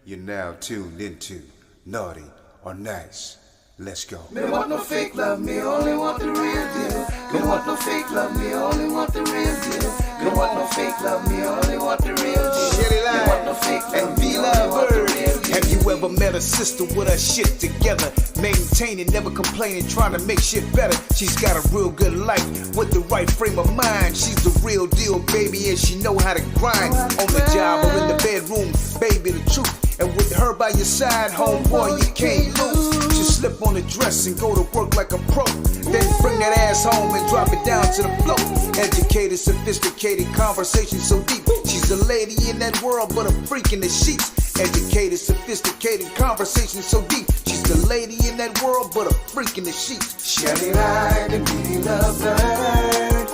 You're now tuned into Naughty or Nice. Let's go. Me don't want no fake love, me only want the real deal. Me don't want no fake love, me only want the real deal. Me don't want no fake love, me only want the real deal. Me don't want no fake love, me only want the real deal. Have you ever met a sister with her shit together? Maintaining, never complaining, trying to make shit better. She's got a real good life with the right frame of mind. She's the real deal, baby, and she know how to grind. On the job or in the bedroom, baby, the truth. And with her by your side, homeboy, you can't lose. She slip on the dress and go to work like a pro. Then bring that ass home and drop it down to the floor. Educated, sophisticated, conversation so deep. She's a lady in that world, but a freak in the sheets. Educated, sophisticated, conversation so deep. She's the lady in that world, but a freak in the sheets. Shelly Light and Beanie Lovebird.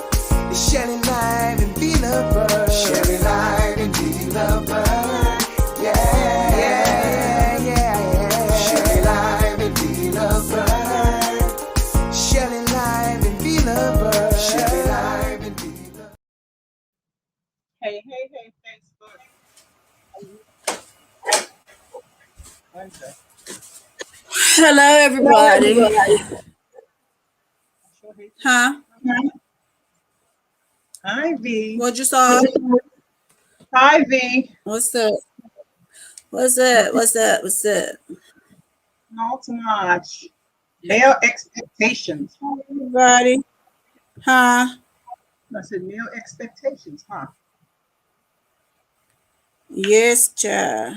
Shelly Light and Beanie Lovebird. Shelly Light and Beanie Lovebird. Yeah. Shelly Light and Beanie Lovebird. Shelly Light and Beanie Lovebird. Shelly Light and Beanie Lovebird. Hey, Facebook. Hello, everybody. Huh? Hi, V. What you saw? Hi, V. What's up? What's up? Not too much. Male expectations. Everybody? Huh? I said male expectations, huh? Yes, child.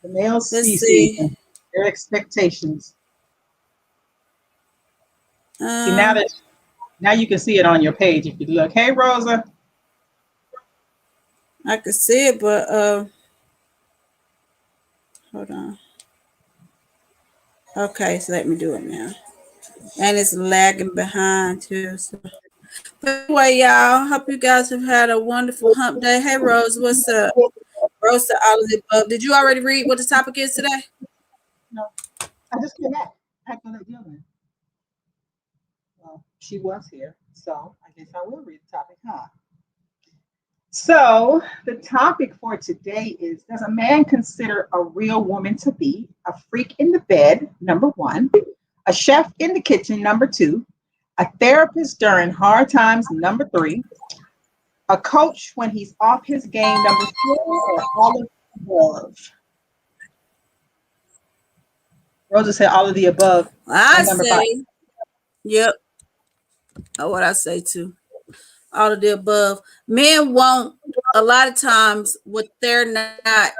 The male Let's species see. and their expectations. See, Um, now you can see it on your page if you look. Hey, Rosa. I could see it, but hold on. Okay, so let me do it now. And it's lagging behind too. So. But anyway, y'all, hope you guys have had a wonderful hump day. Hey, Rose, what's up? Rose said all of the above. Did you already read what the topic is today? No, I just came back. I can let Dylan. Well, she was here, so I guess I will read the topic, huh? So the topic for today is: does a man consider a real woman to be a freak in the bed, number one, a chef in the kitchen, number two, a therapist during hard times, number three, a coach when he's off his game, number four, or all of the above? Rosa said all of the above. I Number say, five. yep. Oh, what I say too. All of the above. Men want a lot of times what they're not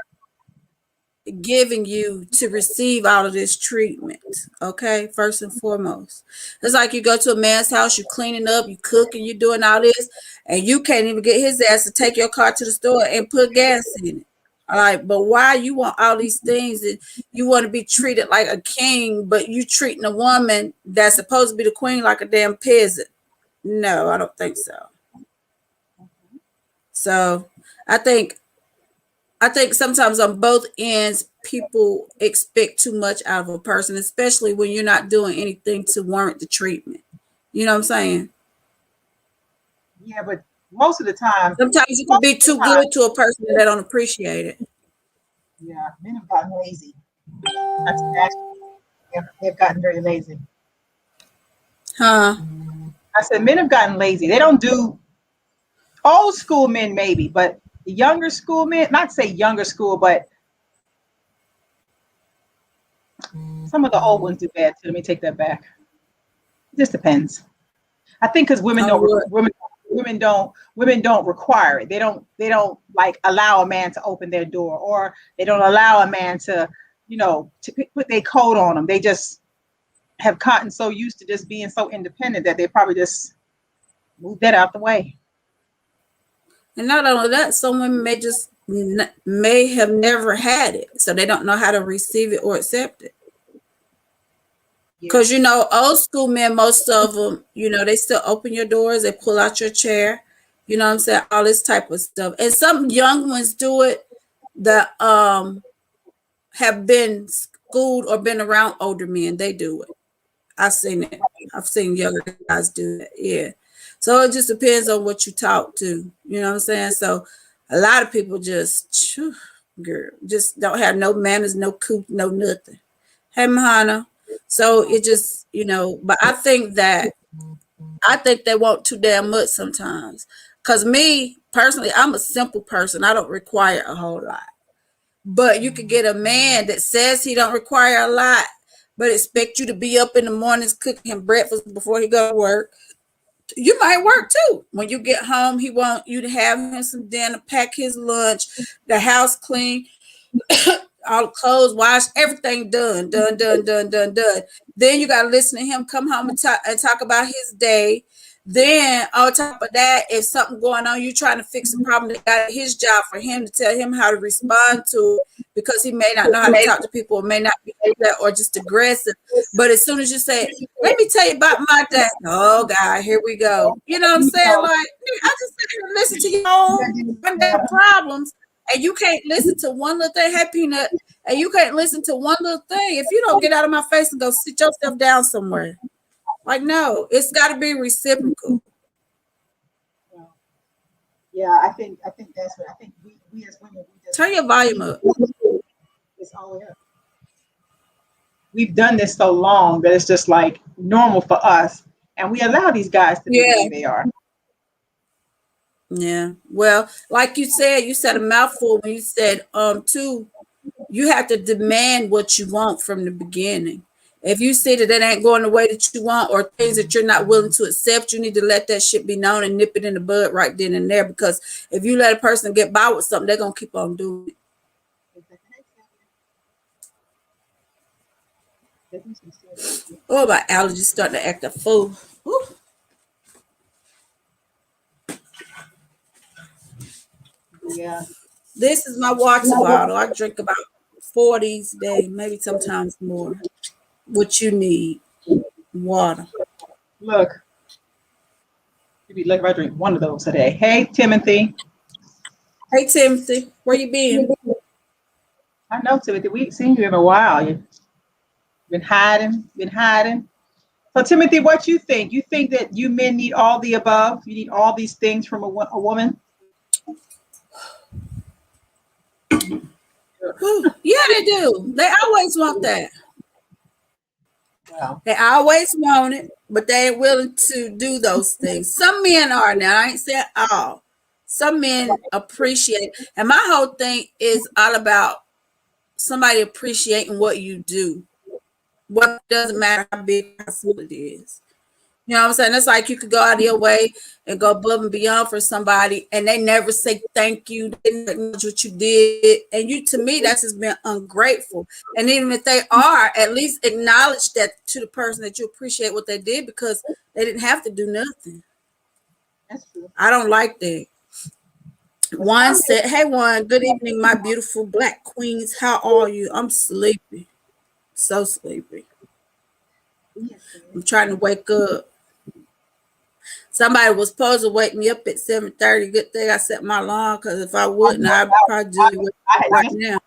giving you to receive all of this treatment. Okay, first and foremost, it's like you go to a man's house, you cleaning up, you cooking, you doing all this, and you can't even get his ass to take your car to the store and put gas in it. All right, but why you want all these things and you want to be treated like a king, but you treating a woman that's supposed to be the queen like a damn peasant? No, I don't think so. So I think sometimes on both ends, people expect too much out of a person, especially when you're not doing anything to warrant the treatment. You know what I'm saying? Yeah, but most of the time, Sometimes you can be too good to a person that don't appreciate it. yeah, men have gotten lazy. That's they've gotten very lazy. Huh? I said men have gotten lazy. They don't do old school men maybe, but the younger school men, not say younger school, but some of the old ones do bad too. Let me take that back. It just depends. I think because women don't require it. They don't like allow a man to open their door, or they don't allow a man to put their coat on them. They just have gotten so used to just being so independent that they probably just move that out the way. And not only that, some women may have never had it, so they don't know how to receive it or accept it. Because old school men, most of them, they still open your doors, they pull out your chair, you know what I'm saying, all this type of stuff. And some young ones do it that have been schooled or been around older men. They do it. I've seen it. I've seen younger guys do it. Yeah. So it just depends on what you talk to. You know what I'm saying? So a lot of people just girl. Just don't have no manners, no coop, no nothing. Hey, Mahana. So it just, but I think they want too damn much sometimes. Cause me personally, I'm a simple person. I don't require a whole lot. But you could get a man that says he don't require a lot, but expect you to be up in the mornings cooking him breakfast before he go to work. You might work too. When you get home, he want you to have him some dinner, pack his lunch, the house clean, all the clothes washed, everything done. Then you gotta listen to him come home and talk about his day. Then on top of that, if something going on, you trying to fix a problem that got his job for him to tell him how to respond to it, because he may not know how to talk to people, or may not be that, or just aggressive. But as soon as you say, let me tell you about my day, oh God, here we go. You know what I'm saying? Like, I just sit here and listen to your own problems, and you can't listen to one little thing. Hey, Peanut, and you can't listen to one little thing. If you don't get out of my face and go sit yourself down somewhere. Like, no, it's got to be reciprocal. Yeah, I think that's what I think. We as women, we just turn your volume up. It's all up. We've done this so long that it's just like normal for us, and we allow these guys to be the way they are. Yeah. Well, like you said a mouthful when you said too. You have to demand what you want from the beginning. If you see that it ain't going the way that you want, or things that you're not willing to accept, you need to let that shit be known and nip it in the bud right then and there. Because if you let a person get by with something, they're going to keep on doing it. Oh, my allergies starting to act a fool. Ooh. Yeah. This is my water bottle. I drink about 4 a day, maybe sometimes more. What you need, water. Look, you'd be lucky if I drink one of those today. Hey, Timothy. Hey, Timothy, where you been? I know, Timothy. We ain't seen you in a while. You've been hiding. So, Timothy, what you think? You think that you men need all the above? You need all these things from a woman? Yeah, they do. They always want that. Wow. They always want it, but they ain't willing to do those things. Some men are now. I ain't saying all. Some men appreciate, and my whole thing is all about somebody appreciating what you do. What doesn't matter how big possible it is. You know what I'm saying? It's like you could go out of your way and go above and beyond for somebody, and they never say thank you. They never acknowledge what you did. And you, to me, that's just been ungrateful. And even if they are, at least acknowledge that to the person that you appreciate what they did, because they didn't have to do nothing. That's true. I don't like that. One said, hey, Juan, good evening, my beautiful black queens. How are you? I'm sleepy. So sleepy. I'm trying to wake up. Somebody was supposed to wake me up at 7:30. Good thing I set my alarm, because if I wouldn't, I'd probably do it right now.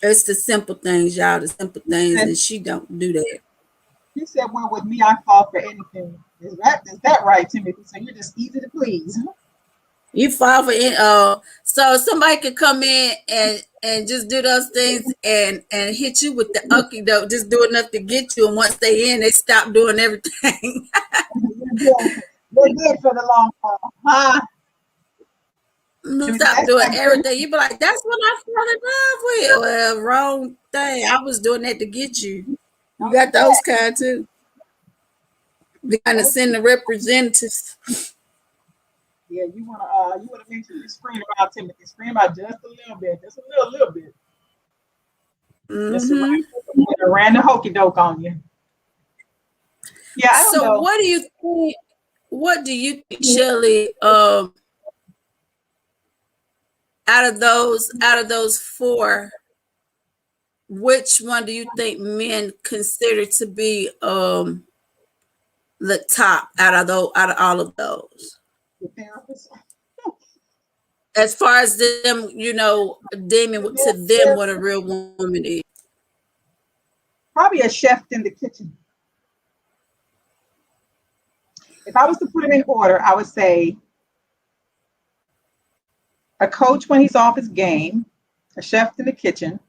It's the simple things, y'all. The simple things, and she don't do that. She said, well, with me, I fall for anything. Is that right, Timothy? So you're just easy to please. You fall for it. So somebody could come in and just do those things and hit you with the okie doke, just do enough to get you. And once they in, they stop doing everything. We're good for the long haul, huh? Stop doing everything. You be like, that's what I fell in love with. Well, wrong thing. I was doing that to get you. You got those kind too. They kind of send the representatives. Yeah, you wanna make sure you scream about Timothy. Scream out just a little bit, just a little bit. Just around the hokey doke on you. Yeah. I don't know. What do you think? What do you think, Shelly? Out of those four, which one do you think men consider to be the top out of all of those? The therapist. As far as them, deeming to them what a real woman is. Probably a chef in the kitchen. If I was to put it in order, I would say a coach when he's off his game, a chef in the kitchen,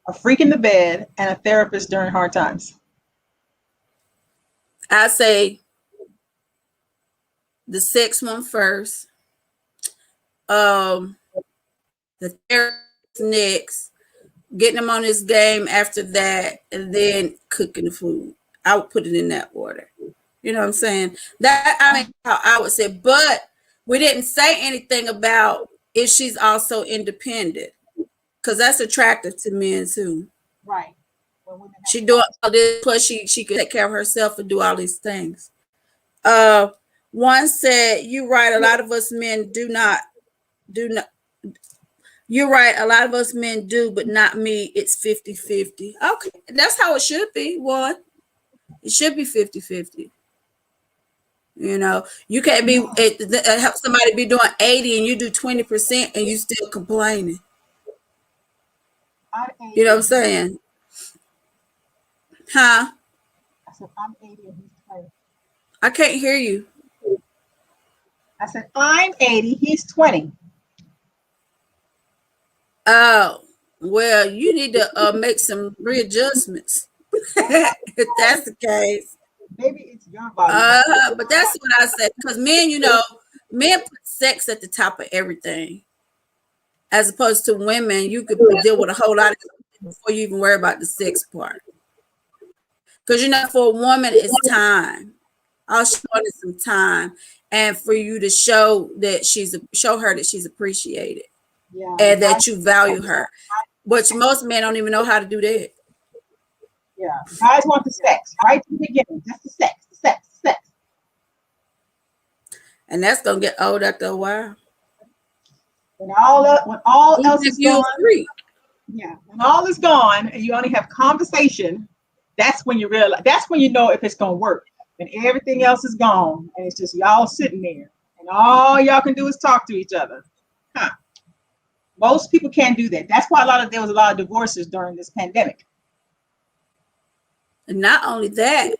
a freak in the bed, and a therapist during hard times. I say the sex one first. The therapist next. Getting him on his game after that, and then cooking the food. I would put it in that order. You know what I'm saying? That I mean, how I would say, but we didn't say anything about if she's also independent, because that's attractive to men too. Right. She doing all this, plus she can take care of herself and do all these things. One said, "You're right. A lot of us men do not. You're right. A lot of us men do, but not me. It's 50-50. Okay. That's how it should be. One, it should be 50-50. You know, you can't be help somebody be doing 80 and you do 20% and you still complaining. You know what I'm saying? Huh? I said, I'm 80 and he's 20. I can't hear you. I said, I'm 80, he's 20. Oh, well, you need to make some readjustments. If that's the case. Maybe it's your body. But that's what I said. Because men, you know, men put sex at the top of everything. As opposed to women, you could deal with a whole lot of things before you even worry about the sex part. Because, you know, for a woman, it's time. All she wants is some time. And for you to show her that she's appreciated. Yeah, and that you value her. But most men don't even know how to do that. Yeah. Guys want the sex, right from the beginning. Just the sex. And that's gonna get old after a while. When all else is gone. Yeah. When all is gone and you only have conversation, that's when you realize, that's when you know if it's gonna work. When everything else is gone and it's just y'all sitting there and all y'all can do is talk to each other. Huh. Most people can't do that. That's why there was a lot of divorces during this pandemic. And not only that,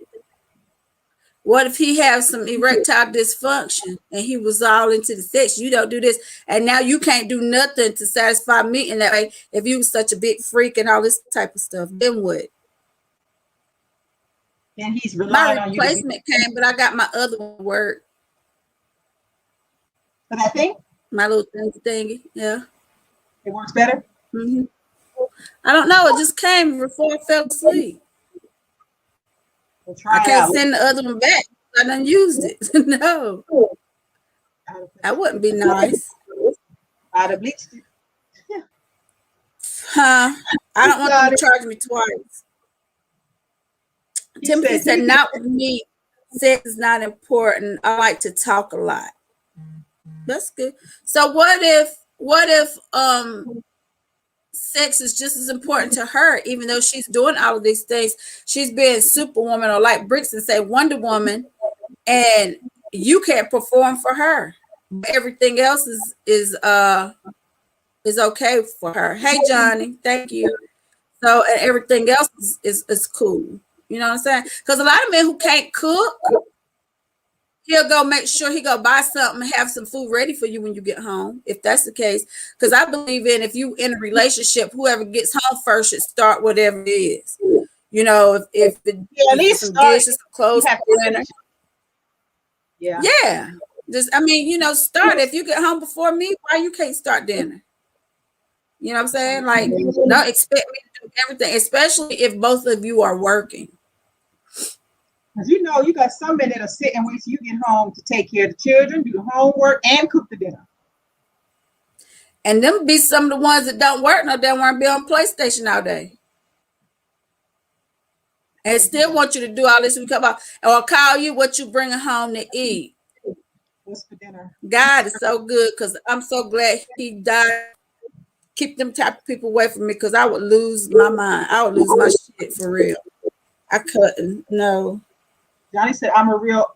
what if he has some erectile dysfunction and he was all into the sex? You don't do this, and now you can't do nothing to satisfy me in that way. If you was such a big freak and all this type of stuff, then what? And he's relying on you. My replacement came, but I got my other one work. For that thing? My little thingy, yeah. It works better? Mm-hmm. I don't know. It just came before I fell asleep. I can't send the other one back. I done used it. No. That wouldn't be nice. I'd have bleached it. Yeah. Huh? I don't want them to charge me twice. Timothy said, not with me. Sex is not important. I like to talk a lot. That's good. So what if sex is just as important to her, even though she's doing all of these things? She's being Superwoman, or like Brixton say, Wonder Woman, and you can't perform for her. Everything else is okay for her. Hey, Johnny, thank you. So, and everything else is cool. You know what I'm saying? Because a lot of men who can't cook, he'll go make sure he go buy something and have some food ready for you when you get home, if that's the case. Because I believe if you in a relationship, whoever gets home first should start whatever it is. You know, if at least some dishes, some clothes, dinner. Yeah. Just, I mean, you know, start. If you get home before me, why you can't start dinner? You know what I'm saying? Like, don't expect me to do everything, especially if both of you are working. Because you know, you got some men that'll sit and wait till you get home to take care of the children, do the homework, and cook the dinner. And them be some of the ones that don't work no damn want to be on PlayStation all day. And still want you to do all this when you come out, or call you what you bringing home to eat. What's for dinner? God is so good, because I'm so glad he died. Keep them type of people away from me, because I would lose my mind. I would lose my shit for real. I couldn't. No. Johnny said, I'm a real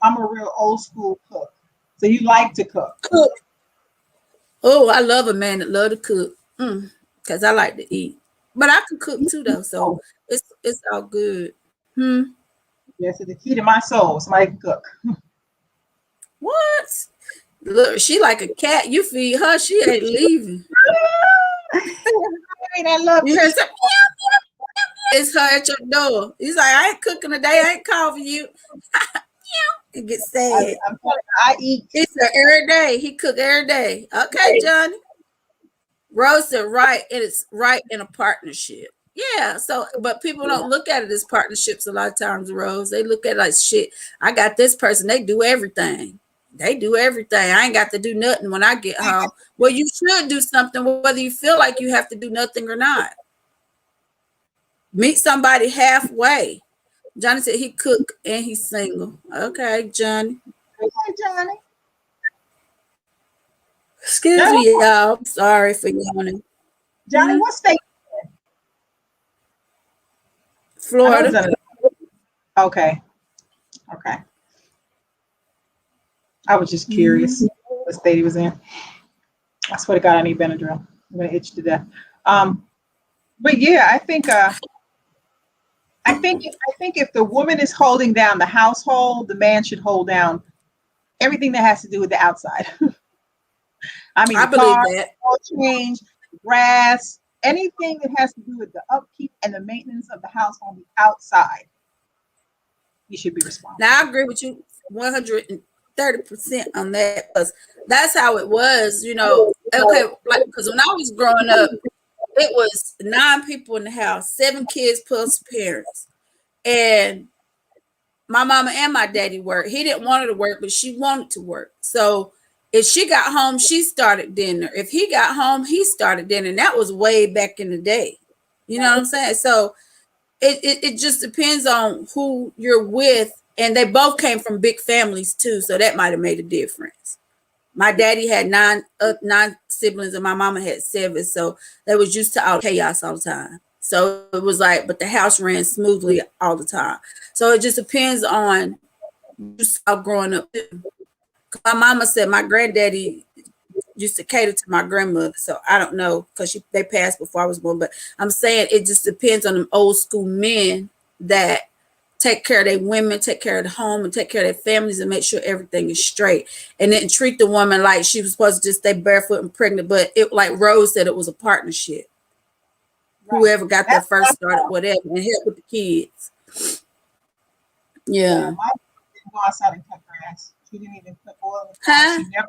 old school cook. So you like to cook. Cook. Oh, I love a man that love to cook. Because I like to eat. But I can cook too, though. So it's all good. Yes, it's the key to my soul. Somebody can cook. What? Look, she like a cat. You feed her, she ain't leaving. I love You heard some it's her at your door. He's like, I ain't cooking today. I ain't calling you. It gets sad. I eat. It's every day. He cook every day. Okay, Johnny. Rose said, right, and it's right in a partnership. Yeah. So, but people don't look at it as partnerships a lot of times, Rose. They look at it like shit. I got this person, they do everything. They do everything. I ain't got to do nothing when I get home. Well, you should do something whether you feel like you have to do nothing or not. Meet somebody halfway. Johnny said he cook and he's single. Okay, Johnny. Hey, Johnny. Excuse me, y'all. Sorry for yawning. Johnny, what state? Florida. Okay. Okay. I was just curious what state he was in. I swear to God, I need Benadryl. I'm gonna itch to death. But yeah, I think if the woman is holding down the household, the man should hold down everything that has to do with the outside. I mean, I believe that. oil change, grass, anything that has to do with the upkeep and the maintenance of the house on the outside, you should be responsible. Now I agree with you 130% on that, because that's how it was, you know. Okay, like because when I was growing up, it was 9 people in the house, 7 kids plus parents, and my mama and my daddy worked. He didn't want her to work, but she wanted to work. So if she got home, she started dinner. If he got home, he started dinner. And that was way back in the day. You know what I'm saying? So it just depends on who you're with. And they both came from big families too. So that might have made a difference. My daddy had 9 siblings and my mama had 7. So they was used to all chaos all the time. So it was like, but the house ran smoothly all the time. So it just depends on you saw growing up too. My mama said my granddaddy used to cater to my grandmother. So I don't know, because they passed before I was born. But I'm saying it just depends on them old school men that take care of their women, take care of the home, and take care of their families and make sure everything is straight. And then treat the woman like she was supposed to just stay barefoot and pregnant. But it, like Rose said, it was a partnership. Right. Whoever got there first started whatever and help with the kids. Yeah. My didn't go outside and cut grass. She didn't even put oil in the car. She never,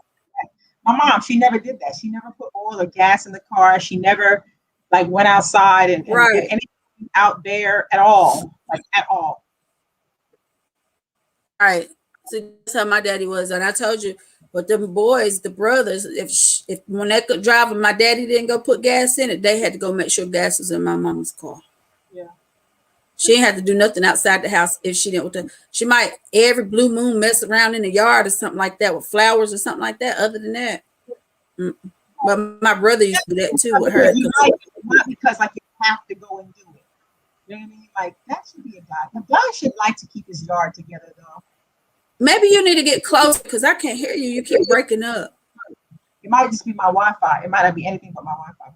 my mom, she never did that. She never put oil or gas in the car. She never like went outside and did anything out there at all, like at all. Right. So that's how my daddy was. And I told you, but them boys, the brothers, if when they could drive and my daddy didn't go put gas in it, they had to go make sure gas was in my mama's car. Yeah. She didn't have to do nothing outside the house if she didn't. She might every blue moon mess around in the yard or something like that with flowers or something like that. Other than that, but my brother used to do that too with her. Not because like you have to go and do it. You know what I mean? Like that should be a guy. The guy should like to keep his yard together though. Maybe you need to get close because I can't hear you. You keep breaking up. It might just be my Wi-Fi. It might not be anything but my Wi-Fi.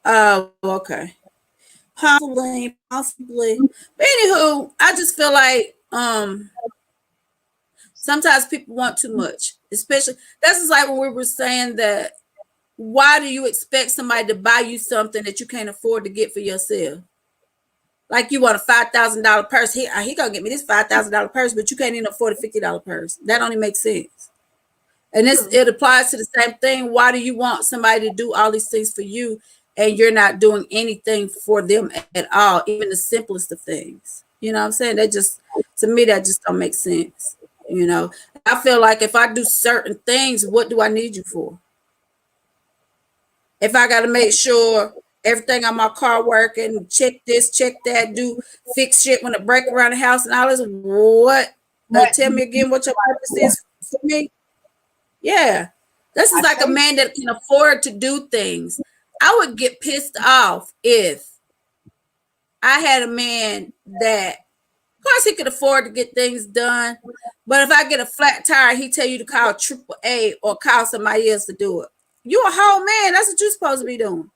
Oh, okay. Possibly. But anywho, I just feel like sometimes people want too much, especially that's just like when we were saying that why do you expect somebody to buy you something that you can't afford to get for yourself? Like you want a $5,000 purse. He gonna get me this $5,000 purse, but you can't even afford a $50 purse. That only makes sense. And it applies to the same thing. Why do you want somebody to do all these things for you and you're not doing anything for them at all, even the simplest of things? You know what I'm saying? That just, to me, that just don't make sense. You know, I feel like if I do certain things, what do I need you for? If I got to make sure everything on my car working, check this, check that, do fix shit when it break around the house and all this, what? Tell me again what your purpose is for me. Yeah, this is like a man that can afford to do things. I would get pissed off if I had a man that, of course, he could afford to get things done, but if I get a flat tire, he tell you to call AAA or call somebody else to do it. You a whole man. That's what you're supposed to be doing.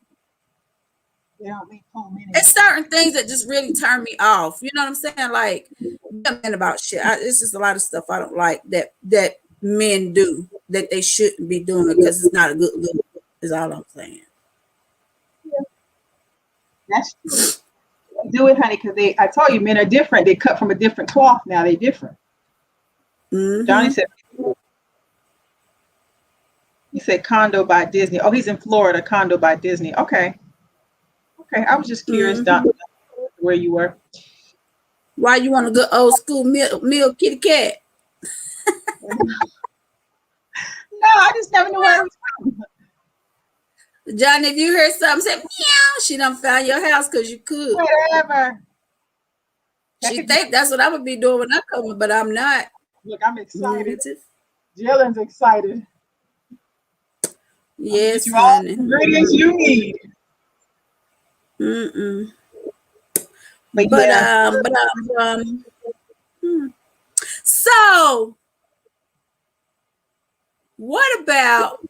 It's certain things that just really turn me off. You know what I'm saying? Like, man about shit. It's just a lot of stuff I don't like that men do. that they shouldn't be doing it because it's not a good look. Is all I'm saying. That's true. They do it, honey, because I told you, men are different. They cut from a different cloth now. They're different. Mhm. Johnny said, he said condo by Disney. Oh, he's in Florida, condo by Disney. Okay. Okay. I was just curious, Don, where you were. Why you want a good old school meal kitty cat? No, I just never knew where it was from. Johnny, if you heard something say meow, she done found your house because you could. Whatever. She think that's what I'm gonna be doing when I come, but I'm not. Look, I'm excited. Mhm. Jillian's excited. Yes, You all the honey. ingredients you need. Mm-mm. But But yeah, So what about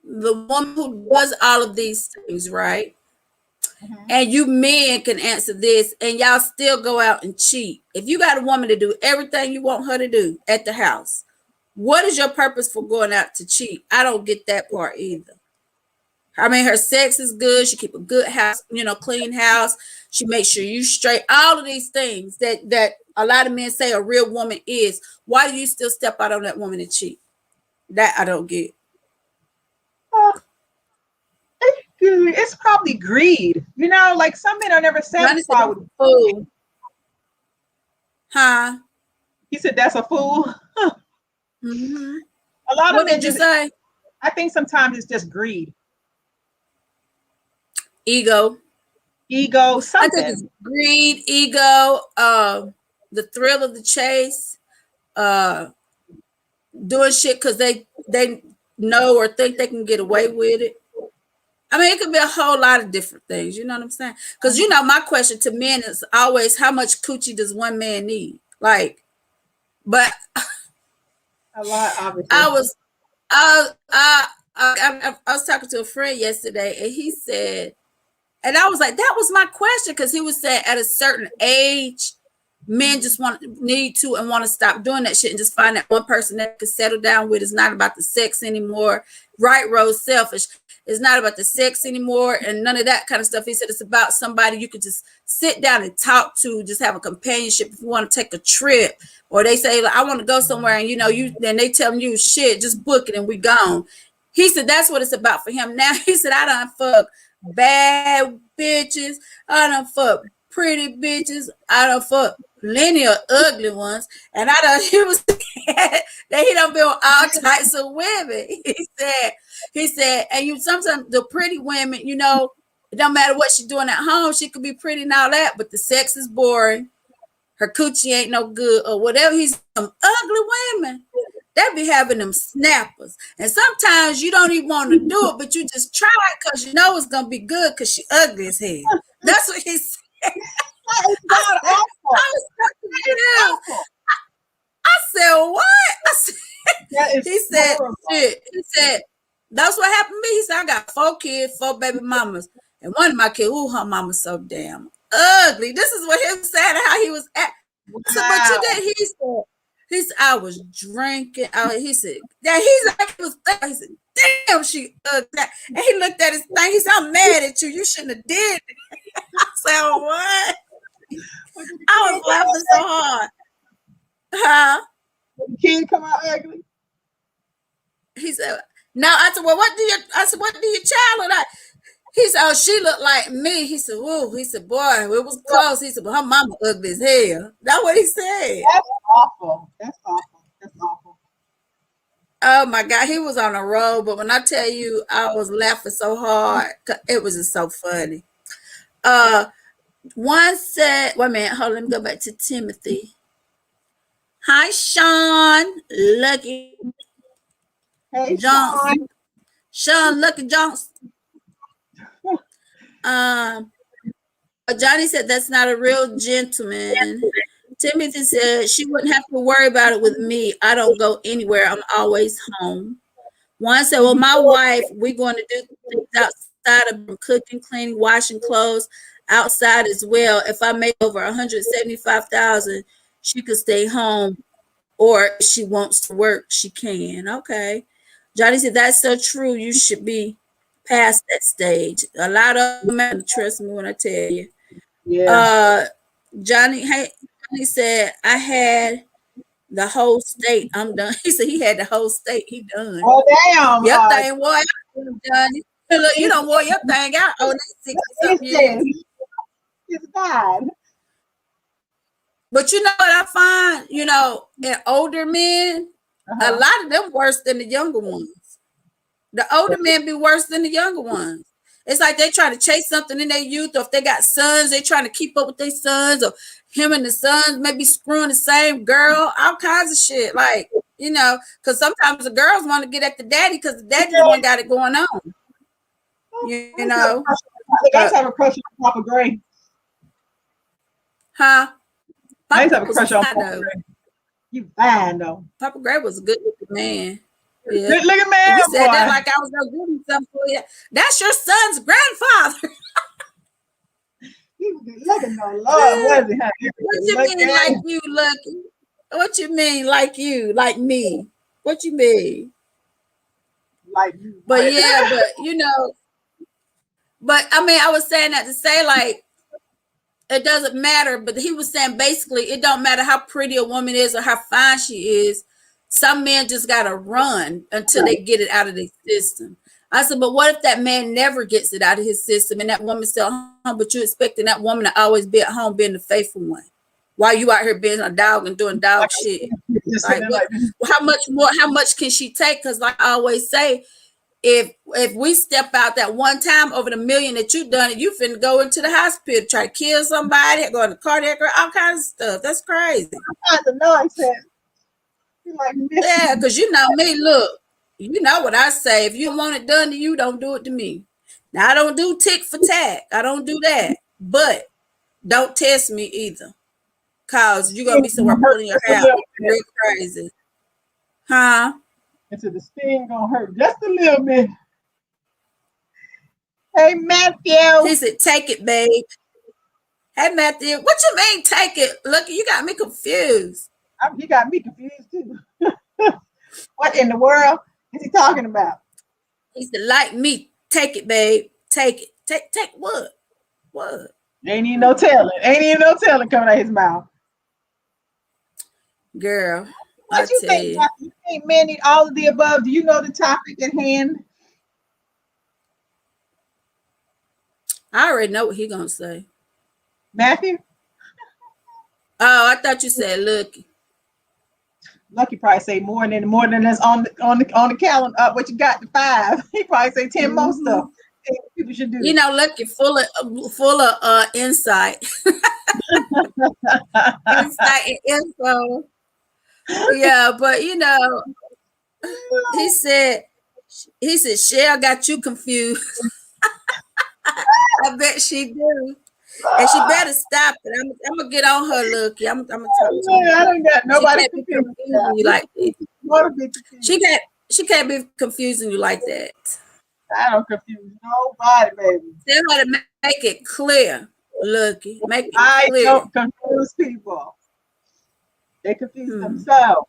the woman who does all of these things, right? And you men can answer this, and y'all still go out and cheat. If you got a woman to do everything you want her to do at the house, what is your purpose for going out to cheat? I don't get that part either. I mean, her sex is good. She keep a good house, clean house. She makes sure you straight. All of these things that a lot of men say a real woman is. Why do you still step out on that woman and cheat? That I don't get. it's probably greed. Like some men are never satisfied with food. Huh? He said that's a fool. Mm-hmm. A lot What of men did you say? I think sometimes it's just greed. Ego, something. I think it's greed, ego, the thrill of the chase, doing shit because they know or think they can get away with it. I mean, it could be a whole lot of different things. You know what I'm saying? Because my question to men is always, how much coochie does one man need? Like, but a lot. Obviously, I was talking to a friend yesterday, and he said. And I was like, that was my question, because he was saying at a certain age, men just need to and want to stop doing that shit and just find that one person that can settle down with. It's not about the sex anymore. Right, Rose, selfish. It's not about the sex anymore and none of that kind of stuff. He said it's about somebody you could just sit down and talk to, just have a companionship. If you want to take a trip, or they say, like, I want to go somewhere, and then they telling you shit, just book it and we gone. He said that's what it's about for him now. He said, I done fuck bad bitches, I done fuck pretty bitches, I done fuck plenty of ugly ones, and he was that he done been with all types of women. He said, and sometimes the pretty women, it don't matter what she's doing at home, she could be pretty and all that, but the sex is boring, her coochie ain't no good, or whatever. He's some ugly women. They be having them snappers. And sometimes you don't even want to do it, but you just try it because you know it's going to be good because she ugly as hell. That's what he said. I said, what? He said, shit. He said, that's what happened to me. He said, I got 4 kids, 4 baby mamas. And one of my kids, her mama's so damn ugly. This is what he was saying, how he was at. Wow. So, but you did, he said, I was drinking. He said, that he said, damn, she ugly. And he looked at his thing. He said, I'm mad at you. You shouldn't have did it. I said, what? I was laughing so hard. Huh? Did the kid come out ugly? He said, no. I said, well, what do your child look like? He said, oh, she looked like me. He said, whoa. He said, boy, it was close. He said, but her mama ugly as hell. That's what he said. That's awful. That's awful. That's awful. Oh my God, he was on a roll. But when I tell you, I was laughing so hard. It was just so funny. One said, wait a minute, hold on, let me go back to Timothy. Hi, Sean Lucky. Hey, Johnson. Sean Lucky Johnson. Johnny said that's not a real gentleman. Timothy said she wouldn't have to worry about it with me. I don't go anywhere. I'm always home. One said, well, my wife, we're going to do things outside of cooking, cleaning, washing clothes outside as well. If I make over $175,000, she could stay home or if she wants to work, she can. Okay. Johnny said, that's so true. You should be past that stage. A lot of men, trust me when I tell you. Yeah. Johnny said, I had the whole state. I'm done. He said he had the whole state. He done. Oh damn. Your thing wore out, Johnny. Look, you don't wore your thing out. Oh, that's 60-something years. It's bad. But you know what I find? You know, in older men, a lot of them worse than the younger ones. The older men be worse than the younger ones. It's like they try to chase something in their youth, or if they got sons, they trying to keep up with their sons, or him and the sons maybe screwing the same girl, all kinds of shit. Like, you know, because sometimes the girls want to get at the daddy because the daddy the one got it going on. You know, the guys have a crush on Papa Gray. Huh? I used to have a crush on Papa Gray. You fine though. Papa Gray was a good looking man. Yeah. Look at me. You said that like I was gonna give him something for you. That's your son's grandfather. He was looking no love, was he? What you mean like you, Lucky? What you mean like you, like me? What you mean? Like you. But yeah, but you know, but I mean, I was saying that to say like it doesn't matter, but he was saying basically it don't matter how pretty a woman is or how fine she is. Some men just gotta run until they get it out of their system. I said, but what if that man never gets it out of his system and that woman still home, but you expecting that woman to always be at home being the faithful one while you out here being a dog and doing dog shit? Like, how much can she take? Because like I always say, if we step out that one time over the million that you done, you finna go into the hospital, try to kill somebody, go into cardiac, all kinds of stuff. That's crazy. All kinds of nonsense. Like, yeah, because you know me, look, you know what I say. If you want it done to you, don't do it to me. Now, I don't do tick for tack. I don't do that. But don't test me either. Because you're going to be somewhere pulling your hair out. Real crazy. Huh? Until the sting going to hurt just a little bit. Hey, Matthew. He said, take it, babe. Hey, Matthew. What you mean, take it? Look, you got me confused. You got me confused too. What in the world is he talking about? He said, like me, take it, babe. Take it. Take what? What? Ain't even no telling. Ain't even no telling coming out his mouth. Girl, what you think? You think men need all of the above? Do you know the topic at hand? I already know what he gonna say. Matthew? Oh, I thought you said Lucky. Lucky probably say more than that's on the calendar. What you got to 5? He probably say 10 more stuff. People should do. You know, Lucky full of insight. Insight and info. Yeah, but you know, he said, Shell got you confused. I bet she do. And she better stop it. I'm gonna get on her, Lucky. I'm gonna talk to her. I don't got nobody confusing you like that. She can't be confusing you like that. I don't confuse nobody, baby. Tell her to make it clear, Lucky. Make it clear. I don't confuse people. They confuse themselves.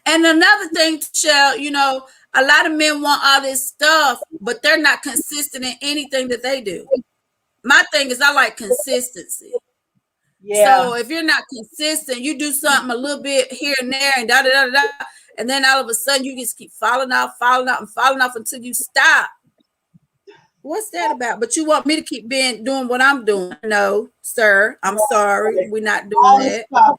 And another thing, Shell, you know, a lot of men want all this stuff, but they're not consistent in anything that they do. My thing is I like consistency. Yeah. So if you're not consistent, you do something a little bit here and there and da da da da, and then all of a sudden you just keep falling off until you stop. What's that about? But you want me to keep doing what I'm doing? No, sir. I'm sorry. We're not doing that.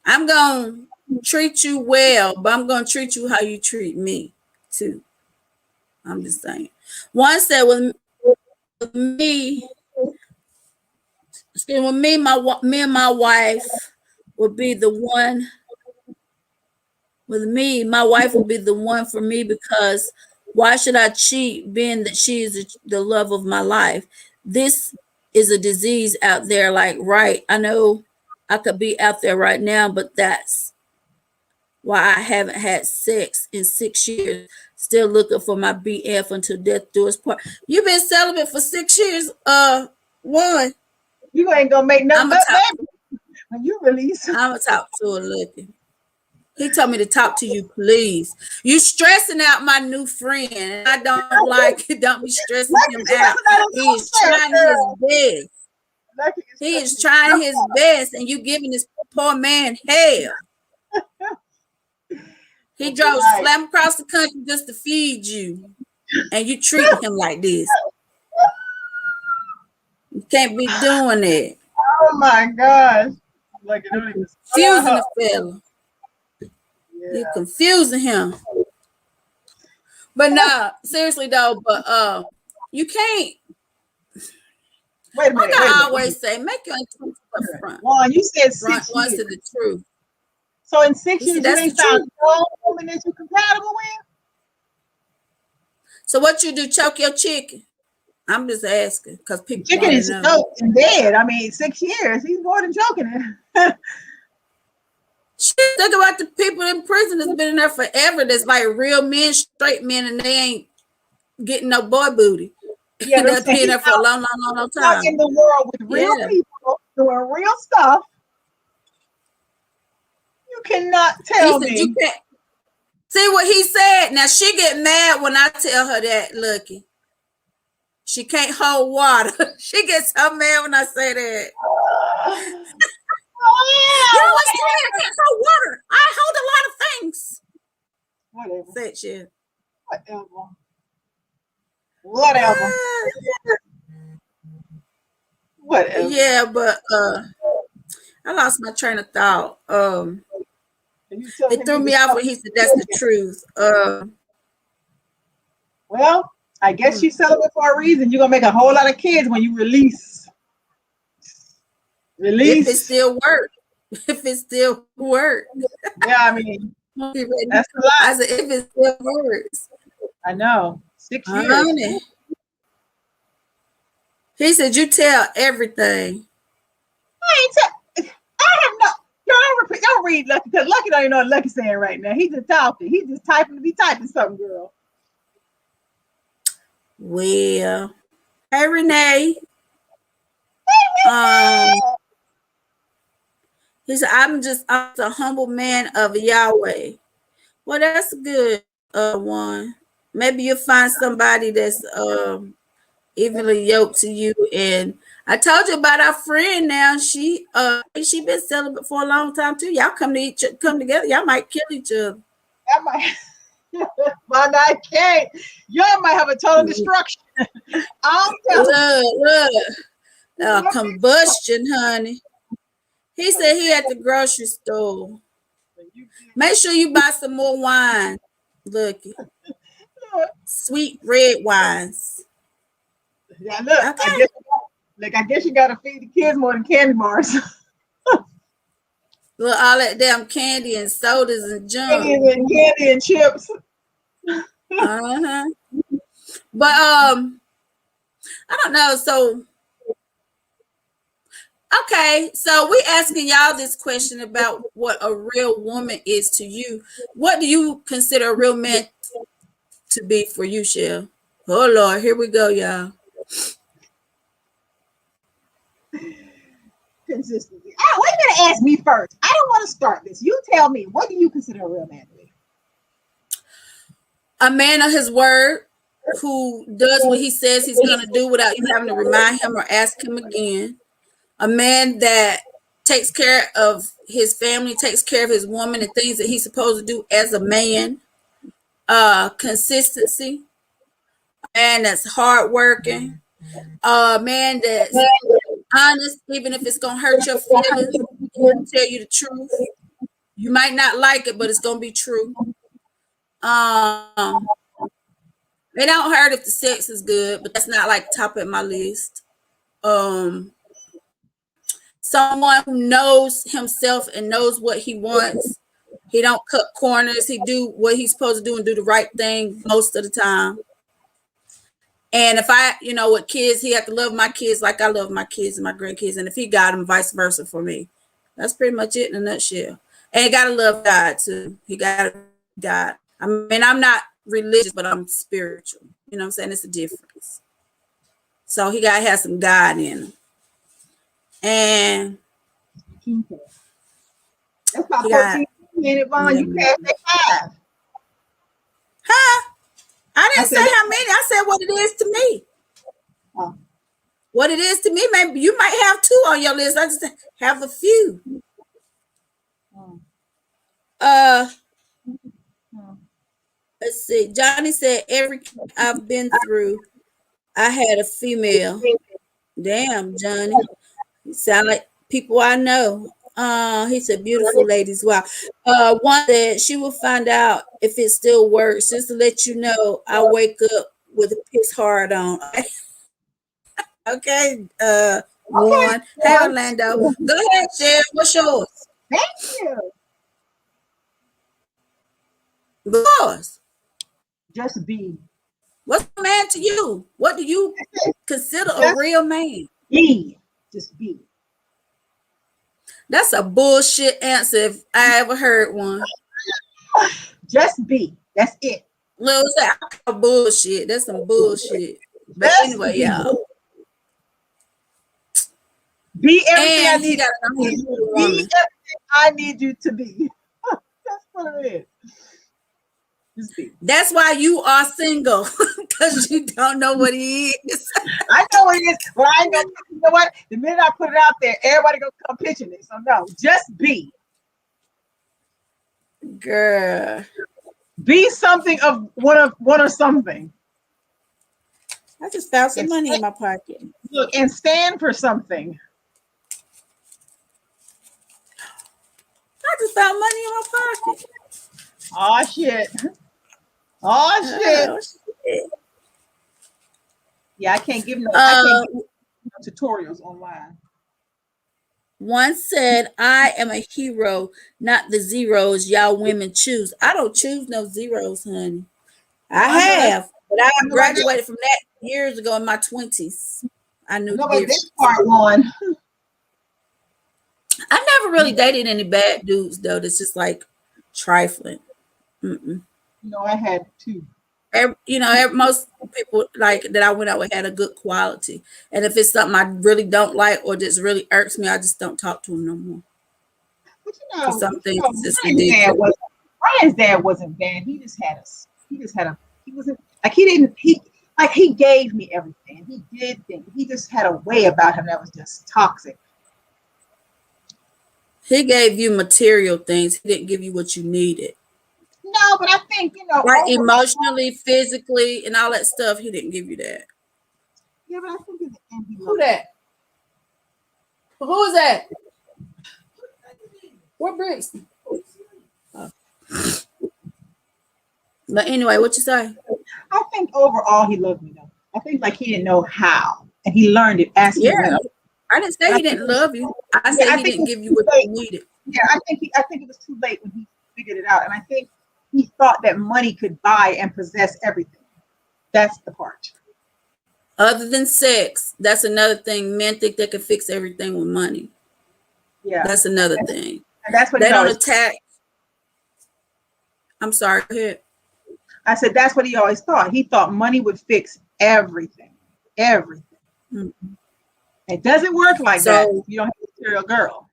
I'm going to treat you well, but I'm going to treat you how you treat me too. I'm just saying. One said with me, my wife would be the one. With me, my wife will be the one for me because why should I cheat being that she is the love of my life? This is a disease out there. Like, right, I know I could be out there right now, but that's why I haven't had sex in 6 years. Still looking for my BF until death do us part. You've been celibate for 6 years. One. You ain't gonna make nothing but baby. when you release. I'm gonna talk to her, Lucky. He told me to talk to you, please. You stressing out my new friend. I don't like it. Don't be stressing him out. He is trying his best. He is trying his best, and you giving this poor man hell. He drove slam across the country just to feed you, and you treat him like this. You can't be doing that. Oh my gosh! Like it don't even Confusing the fella. You're confusing him. But nah, seriously though. But you can't. Wait a minute. Like I always say, make your intentions up front. Juan, you said 6 Front years. to the truth. So in 6 years, you That's ain't the found truth. no woman that you're compatible with? So what you do? Choke your chicken? I'm just asking because people Chicken want is to know. choked and dead. I mean, 6 years. He's more than choking it. Shit, think about the people in prison that's been in there forever. That's like real men, straight men, and they ain't getting no boy booty. Yeah, They've been there for a long out time. in the world with real people doing real stuff. You cannot tell me. You can't see what he said. Now she get mad when I tell her that. Lucky, she can't hold water. She gets so mad when I say that. You know what's saying? I can't hold water. I hold a lot of things. Whatever. Say it, shit. Whatever. Whatever. Yeah, but I lost my train of thought. It threw me off when he said that's the truth. Well, I guess she's celibate for a reason. You're gonna make a whole lot of kids when you release. If it still works. If it still works. Yeah, I mean, that's a lot. I said, if it still works. I know. 6 years. Honey. He said, you tell everything. I have no. Don't read Lucky, because Lucky don't even know what Lucky's saying right now. He's just talking. He's just typing to be typing something, girl. Well, hey, Renee. He said, I'm a humble man of Yahweh. Well, that's a good one. Maybe you'll find somebody that's evenly yoked to you. And I told you about our friend now. She been celibate for a long time too. Y'all come together. Y'all might kill each other. I might. But I can't. Y'all might have a total destruction. Look. Combustion, honey. He said he at the grocery store. Make sure you buy some more wine. Look. Sweet red wines. Yeah, look. Okay. I guess you gotta feed the kids more than candy bars. Look, all that damn candy and sodas and junk. Candy and chips. But I don't know. So okay, so we asking y'all this question about what a real woman is to you. What do you consider a real man to be for you, Shell? Oh Lord, here we go, y'all. Consistency. Oh, why you gonna ask me first? I don't want to start this. You tell me. What do you consider a real man to be? A man of his word who does what he says he's gonna do without you having to remind him or ask him again. A man that takes care of his family, takes care of his woman, and things that he's supposed to do as a man. Consistency. A man that's hardworking. A man that's honest, even if it's gonna hurt your feelings. He'll tell you the truth. You might not like it, but it's gonna be true. It don't hurt if the sex is good, but that's not like top of my list. Someone who knows himself and knows what he wants. He don't cut corners. He do what he's supposed to do and do the right thing most of the time. And if with kids, he have to love my kids like I love my kids and my grandkids. And if he got them, vice versa for me. That's pretty much it in a nutshell. And he got to love God too. He got to God. I mean, I'm not religious, but I'm spiritual. You know what I'm saying? It's a difference. So he got to have some God in him. And 14K. That's about He got 14 Vaughn. You passed that 5. huh? I didn't I said, say how many. I said what it is to me. oh, What it is to me, maybe you might have 2 on your list. I just have a few. oh, Uh, oh. let's see. Johnny said every I've been through, I had a female. Damn, Johnny. You sound like people I know. He said, beautiful ladies. Wow. One said she will find out if it still works. Just to let you know, I wake up with a piss hard on. Okay, one. Hey, Yeah. Orlando. Go ahead, Share. What's yours? Thank you. Yours. Just be. What's a man to you? What do you consider a Just real man? be. Just be. That's a bullshit answer if I ever heard one. Just be. That's it. Well, it's like bullshit. That's some bullshit. But Just anyway, be. y'all. Be everything I And he need. got to know he's a Be woman. everything I need you to be. That's what it is. Just be. That's why you are single, because you don't know what he is. I know what it is, but I ain't gonna. You know what? The minute I put it out there, everybody gonna come pitching it. So no, just be. Girl, Be something of one of something. I just found some money in my pocket. Look, and stand for something. I just found money in my pocket. Oh shit. Oh shit. Oh, shit. Yeah, I can't give no tutorials online. One said, I am a hero, not the zeros y'all women choose. I don't choose no zeros, honey. I have, but I graduated from that years ago in my 20s. I knew the No, but difference. this part one. I never really dated any bad dudes, though. That's just like trifling. Mm-mm. No, I had 2. Most people like that I went out with had a good quality. And if it's something I really don't like or just really irks me, I just don't talk to him no more. But you know, Some things just Brian's dad wasn't bad. He wasn't like he gave me everything. He did things. He just had a way about him that was just toxic. He gave you material things. He didn't give you what you needed. No, but I think, Like emotionally, physically, and all that stuff, he didn't give you that. Yeah, but I think in the end, Who that? Who is that? What Briggs? Oh. But anyway, what you say? I think overall he loved me though. I think like he didn't know how, and he learned it as he went. I didn't say he didn't love you. I said he didn't give you what you needed. Yeah, I think it was too late when he figured it out, and I think he thought that money could buy and possess everything. That's the part. Other than sex, that's another thing. Men think they can fix everything with money. Yeah, that's another thing. And that's what they don't attack. I'm sorry. Go ahead. I said that's what he always thought. He thought money would fix everything. Everything. Mm-hmm. It doesn't work like that. You don't have a material girl.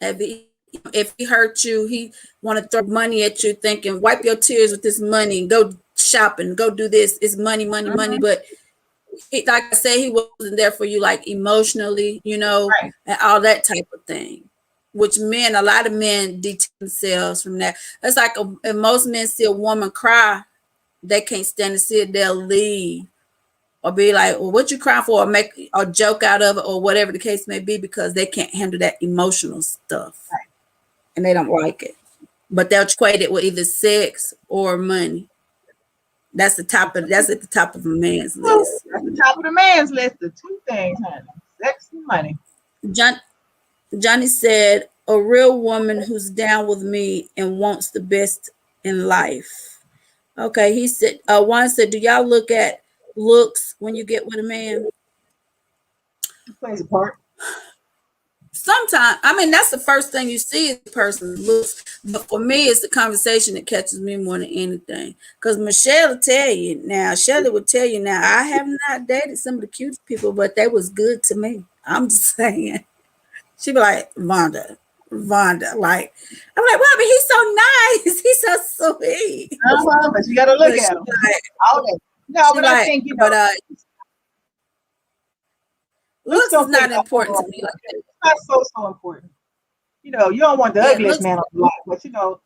If he hurt you, he want to throw money at you, thinking wipe your tears with this money, go shopping, go do this. It's money, money, money. But like I said, he wasn't there for you, like emotionally, right. And all that type of thing. Which a lot of men detach themselves from that. It's like if most men see a woman cry, they can't stand to see it. They'll leave. Or be like, well, what you crying for? Or make a joke out of it, or whatever the case may be, because they can't handle that emotional stuff, right. And they don't like it. But they'll equate it with either sex or money. That's at the top of a man's list. That's the top of the man's list. The 2 things, honey: sex and money. Johnny said, a real woman who's down with me and wants the best in life. Okay, he said. One said, do y'all look at looks when you get with a man? It plays a part. Sometimes, that's the first thing you see is the person's looks. But for me, it's the conversation that catches me more than anything. Because Michelle will tell you now, Shelly will tell you now, I have not dated some of the cutest people, but they was good to me. I'm just saying. She be like, Vonda. Like, I'm like, well, but he's so nice. He's so sweet. But you gotta look at him. No, but I think, you know, but looks is not important to me. Like that. It's not so important. You know, you don't want the ugliest man on the block, but you know,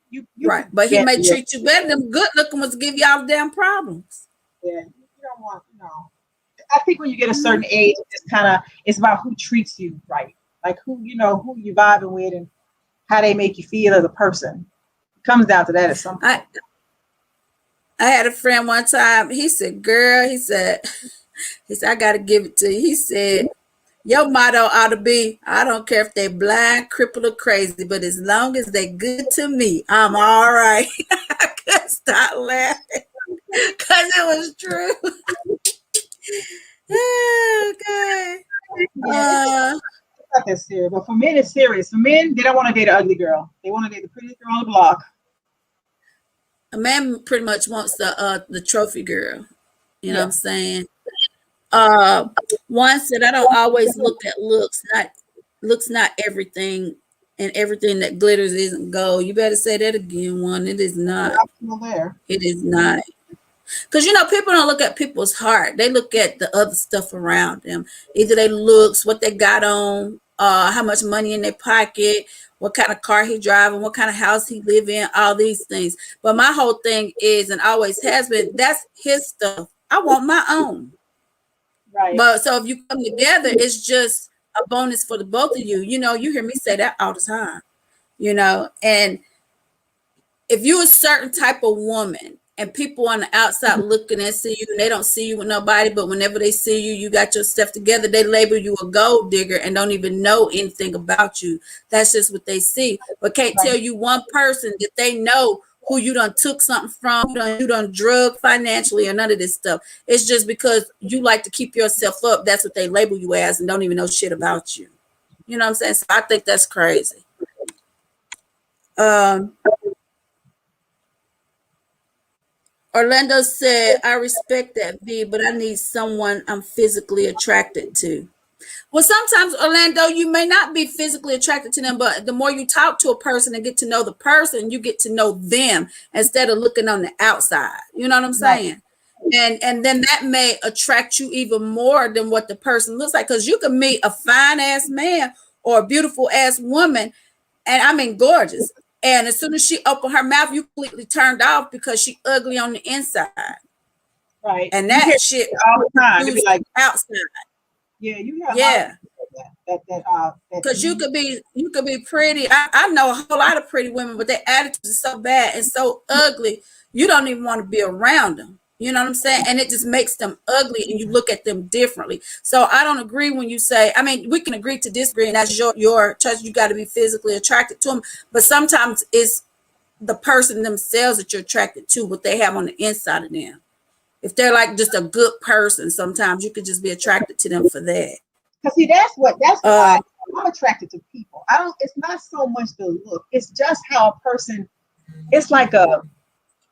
you right. But he may treat you better. Them good looking ones give y'all damn problems. Yeah, you don't want, you know. I think when you get a certain age, it's about who treats you right. Like who you vibing with and how they make you feel as a person. It comes down to that at some point. I had a friend one time, he said, girl, he said, I gotta give it to you. He said, your motto ought to be, I don't care if they blind, crippled, or crazy, but as long as they good to me, I'm all right. I couldn't stop laughing because it was true. Oh, God. Not that serious, but for men, it's serious. For men, they don't want to date an ugly girl. They want to date the prettiest girl on the block. A man pretty much wants the trophy girl. You know what I'm saying? One said, I don't always look at looks. Not everything, and everything that glitters isn't gold. You better say that again, one. It is not. It is not. Because, you know, people don't look at people's heart. They look at the other stuff around them. Either their looks, what they got on, how much money in their pocket, what kind of car he driving, what kind of house he live in, all these things. But my whole thing is, and always has been, that's his stuff. I want my own. Right. But so if you come together, it's just a bonus for the both of you. You know, you hear me say that all the time, you know, and if you're a certain type of woman, and people on the outside looking and see you, and they don't see you with nobody, but whenever they see you, you got your stuff together, they label you a gold digger and don't even know anything about you. That's just what they see. But can't tell you one person that they know who you done took something from, you done drug financially or none of this stuff. It's just because you like to keep yourself up. That's what they label you as and don't even know shit about you. You know what I'm saying? So I think that's crazy. Orlando said, I respect that, V, but I need someone I'm physically attracted to. Well, sometimes, Orlando, you may not be physically attracted to them, but the more you talk to a person and get to know the person, you get to know them instead of looking on the outside. You know what I'm saying? Right. And then that may attract you even more than what the person looks like, because you can meet a fine-ass man or a beautiful-ass woman, and I mean gorgeous. And as soon as she opened her mouth, you completely turned off because she ugly on the inside. Right. And that shit all the time. Be like outside. Yeah, you have because you could be pretty. I know a whole lot of pretty women, but their attitude is so bad and so ugly, you don't even want to be around them. You know what I'm saying? And it just makes them ugly and you look at them differently. So I don't agree when you say, I mean, we can agree to disagree, and that's your choice. You got to be physically attracted to them. But sometimes it's the person themselves that you're attracted to, what they have on the inside of them. If they're like just a good person, sometimes you could just be attracted to them for that. Because see, that's why I'm attracted to people. It's not so much the look. It's just how a person, it's like a,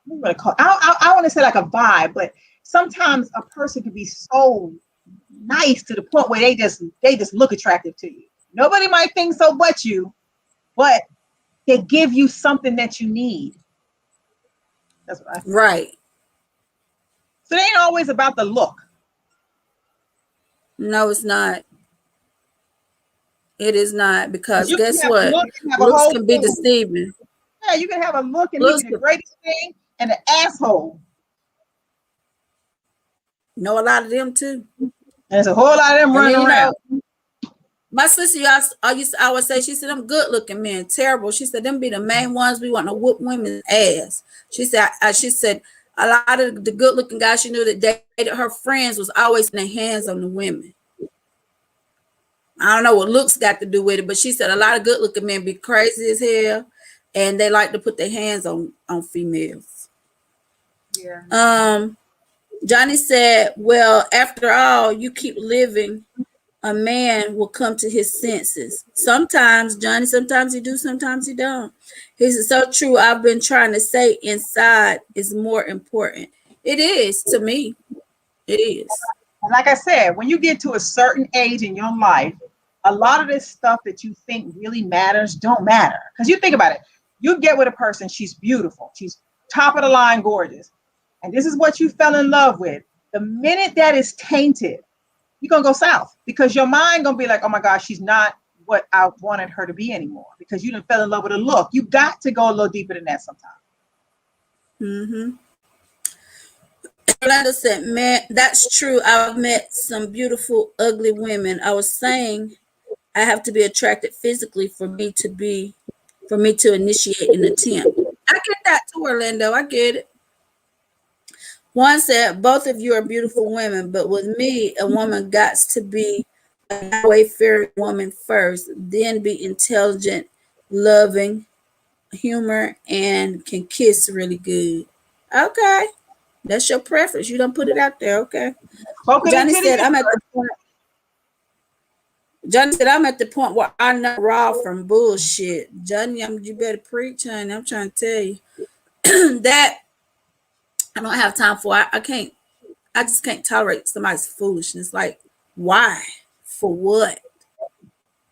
what do I call it? I want to say like a vibe, but sometimes a person can be so nice to the point where they just look attractive to you. Nobody might think so but you, but they give you something that you need. That's what I think. Right. So it ain't always about the look. No, it's not. It is not, because guess what? Looks can be deceiving. Yeah, you can have a look and be the greatest thing and an asshole. Know a lot of them too. There's a whole lot of them running around. My sister used to always say, she said, them good looking men, terrible. She said, them be the main ones we want to whoop women's ass. She said, a lot of the good looking guys she knew that dated her friends was always in their hands on the women. I don't know what looks got to do with it, but she said a lot of good looking men be crazy as hell and they like to put their hands on females. Yeah. Johnny said, well, after all, you keep living, a man will come to his senses. Sometimes, Johnny, sometimes he do, sometimes he don't. He said, so true. I've been trying to say inside is more important. It is to me. It is. And like I said, when you get to a certain age in your life, a lot of this stuff that you think really matters don't matter. Because you think about it, you get with a person, she's beautiful, she's top of the line gorgeous, and this is what you fell in love with. The minute that is tainted, you're gonna go south, because your mind gonna be like, oh my gosh, she's not what I wanted her to be anymore, because you didn't fell in love with a look. You got to go a little deeper than that sometimes. Mm-hmm. Orlando said, man, that's true. I've met some beautiful, ugly women. I was saying I have to be attracted physically for me to initiate an attempt. I get that too, Orlando. I get it. One said, both of you are beautiful women, but with me, a woman got to be a wayfaring woman first, then be intelligent, loving, humor, and can kiss really good. Okay. That's your preference. You don't put it out there. Okay. Johnny said, I'm at the point where I know raw from bullshit. Johnny, you better preach, honey. I'm trying to tell you that I don't have time for. I just can't tolerate somebody's foolishness. Like, why? For what?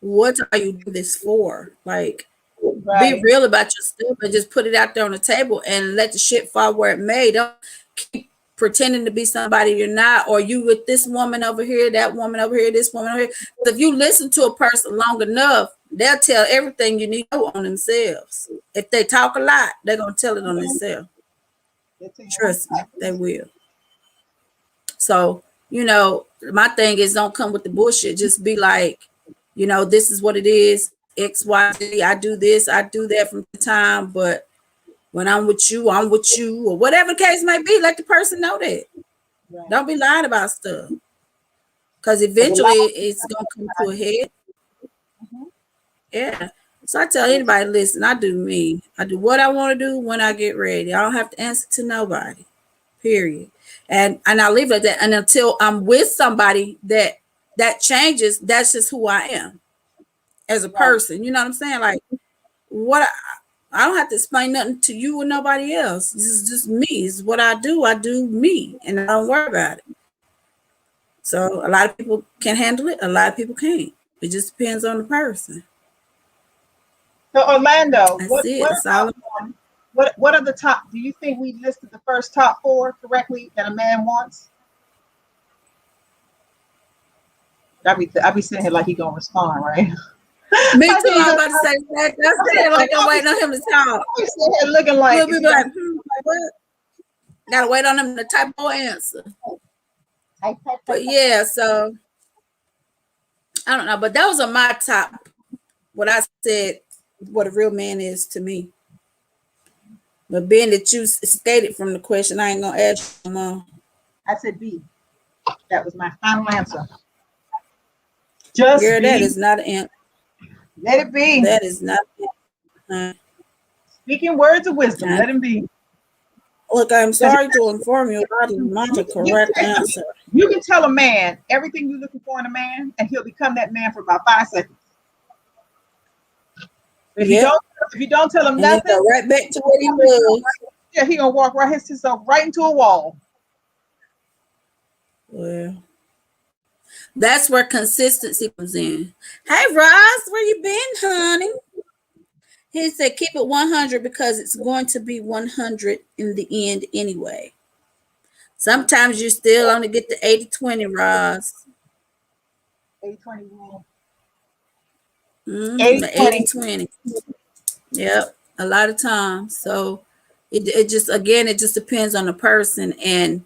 What are you doing this for? Like, be real about your stuff and just put it out there on the table and let the shit fall where it may. Don't keep pretending to be somebody you're not, or you with this woman over here, that woman over here, this woman over here. If you listen to a person long enough, they'll tell everything you need to know on themselves. If they talk a lot, they're gonna tell it on themselves. Trust me, they will. So, my thing is, don't come with the bullshit. Just be like, this is what it is. X, Y, Z. I do this, I do that from the time, but when I'm with you, or whatever the case may be. Let the person know that. Right. Don't be lying about stuff, because eventually it's gonna come to a head. Mm-hmm. Yeah. So I tell anybody, listen, I do me. I do what I want to do when I get ready. I don't have to answer to nobody. Period. And I'll leave it at that. And until I'm with somebody that changes, that's just who I am as a person. You know what I'm saying? Like, what I don't have to explain nothing to you or nobody else. This is just me. This is what I do. I do me, and I don't worry about it. So a lot of people can handle it. A lot of people can't. It just depends on the person. So Orlando, what are the top? Do you think we listed the first top 4 correctly that a man wants? I be sitting here like he gonna respond, right? Me too. I'm about to say that. That's it. Like I'm waiting on him to talk. I'm sitting here looking like, we'll be like, what? Gotta wait on him to type more answer. But yeah, so I don't know. But those are my top. What I said, what a real man is to me. But being that you stated from the question, I ain't gonna ask you no more. I said B. That was my final answer. Just girl, B. that is not an answer. Let it be. That is not. Speaking words of wisdom, let him be. Look, I'm sorry to inform you, that is not the correct answer. You can tell a man everything you're looking for in a man, and he'll become that man for about 5 seconds. If you don't tell him nothing, go right back to what he was. Yeah, he gonna walk himself right into a wall. Well, that's where consistency comes in. Hey, Ross, where you been, honey? He said, keep it 100 because it's going to be 100 in the end anyway. Sometimes you still only get the 80-20, Ross. 80-20 rule. The 80-20. Yep, a lot of times. So it just depends on the person. And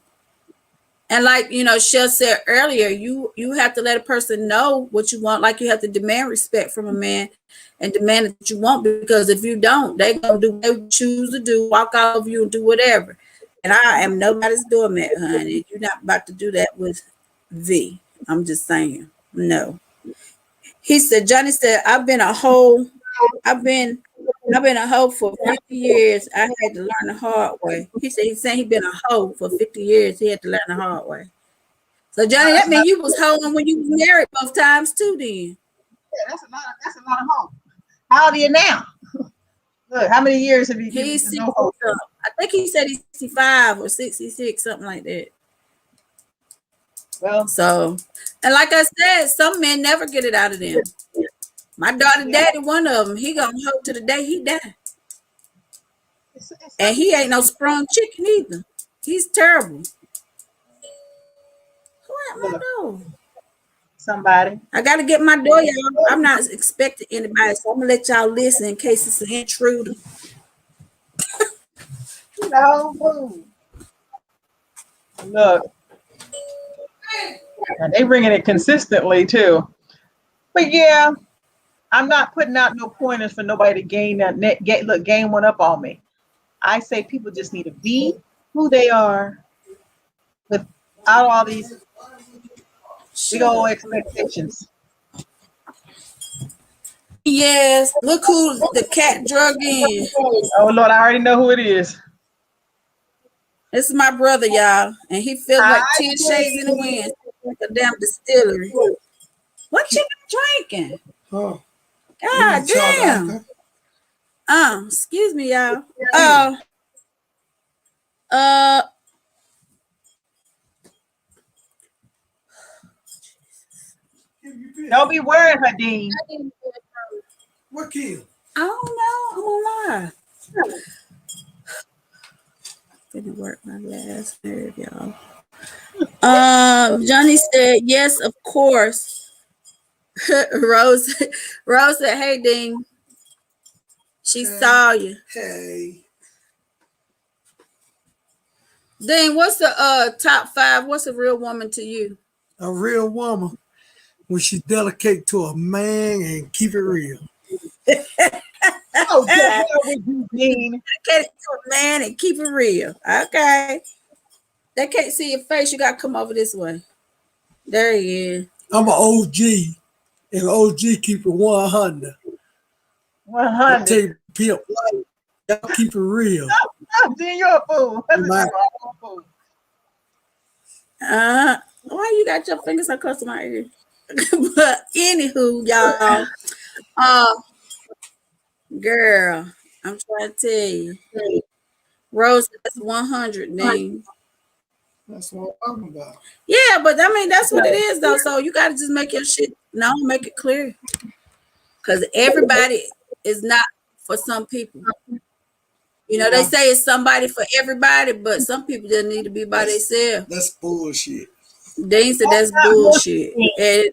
like, Shell said earlier, you have to let a person know what you want. Like, you have to demand respect from a man and demand that you want, because if you don't, they're going to do what they choose to do, walk out of you and do whatever. And I am nobody's doormat, honey. You're not about to do that with V. I'm just saying, no. He said, Johnny said, I've been a hoe for 50 years. I had to learn the hard way. He said he's saying he's been a hoe for 50 years. He had to learn the hard way. So Johnny, that means you was hoeing when you was married both times too, then. Yeah, that's a lot of hoe. How old are you now? Look, how many years have you been? He's 60, I think he said he's 65 or 66, something like that. Well, So, and like I said, some men never get it out of them. My daughter daddy, one of them, he gonna hold to the day he die. it's And he ain't no sprung chicken either. He's terrible. Who at my look, door? somebody. I gotta get my door, y'all. I'm not expecting anybody, so I'm gonna let y'all listen in case it's an intruder. No, boo. Look, and they bringing it consistently too. But yeah, I'm not putting out no pointers for nobody to gain that gain one up on me. I say people just need to be who they are without all these big old expectations. Yes, look who the cat drug in. Oh Lord, I already know who it is. This is my brother, y'all, and he feels like I 10 shades in the wind, like a damn distillery. What you been drinking? Oh, God damn. Excuse me, y'all. Uh, Don't be worried, Hadeen. what kid? I don't know. I'm gonna lie. Didn't work my last nerve, y'all. Johnny said, yes, of course. Rose said, hey, Dean. She saw you. Hey. Dean, what's the top 5? What's a real woman to you? A real woman, when she delicate to a man and keep it real. Oh, yeah, what you mean? Dedicate to a man and keep it real. Okay. They can't see your face. You gotta come over this way. There he is. I'm an OG, and OG keep it 100. 100. Take pimp life, y'all keep it real. Then you're a fool. That's My- a fool. Why you got your fingers so close to my ear? But anywho, y'all, girl, I'm trying to tell you, Rose, that's 100 name. That's what I'm talking about. Yeah, but I mean that's what it is though. So you gotta just make your shit make it clear, because everybody is not for some people. You know, they say it's somebody for everybody, but some people just need to be by themselves. That's bullshit. Dean said that's bullshit. And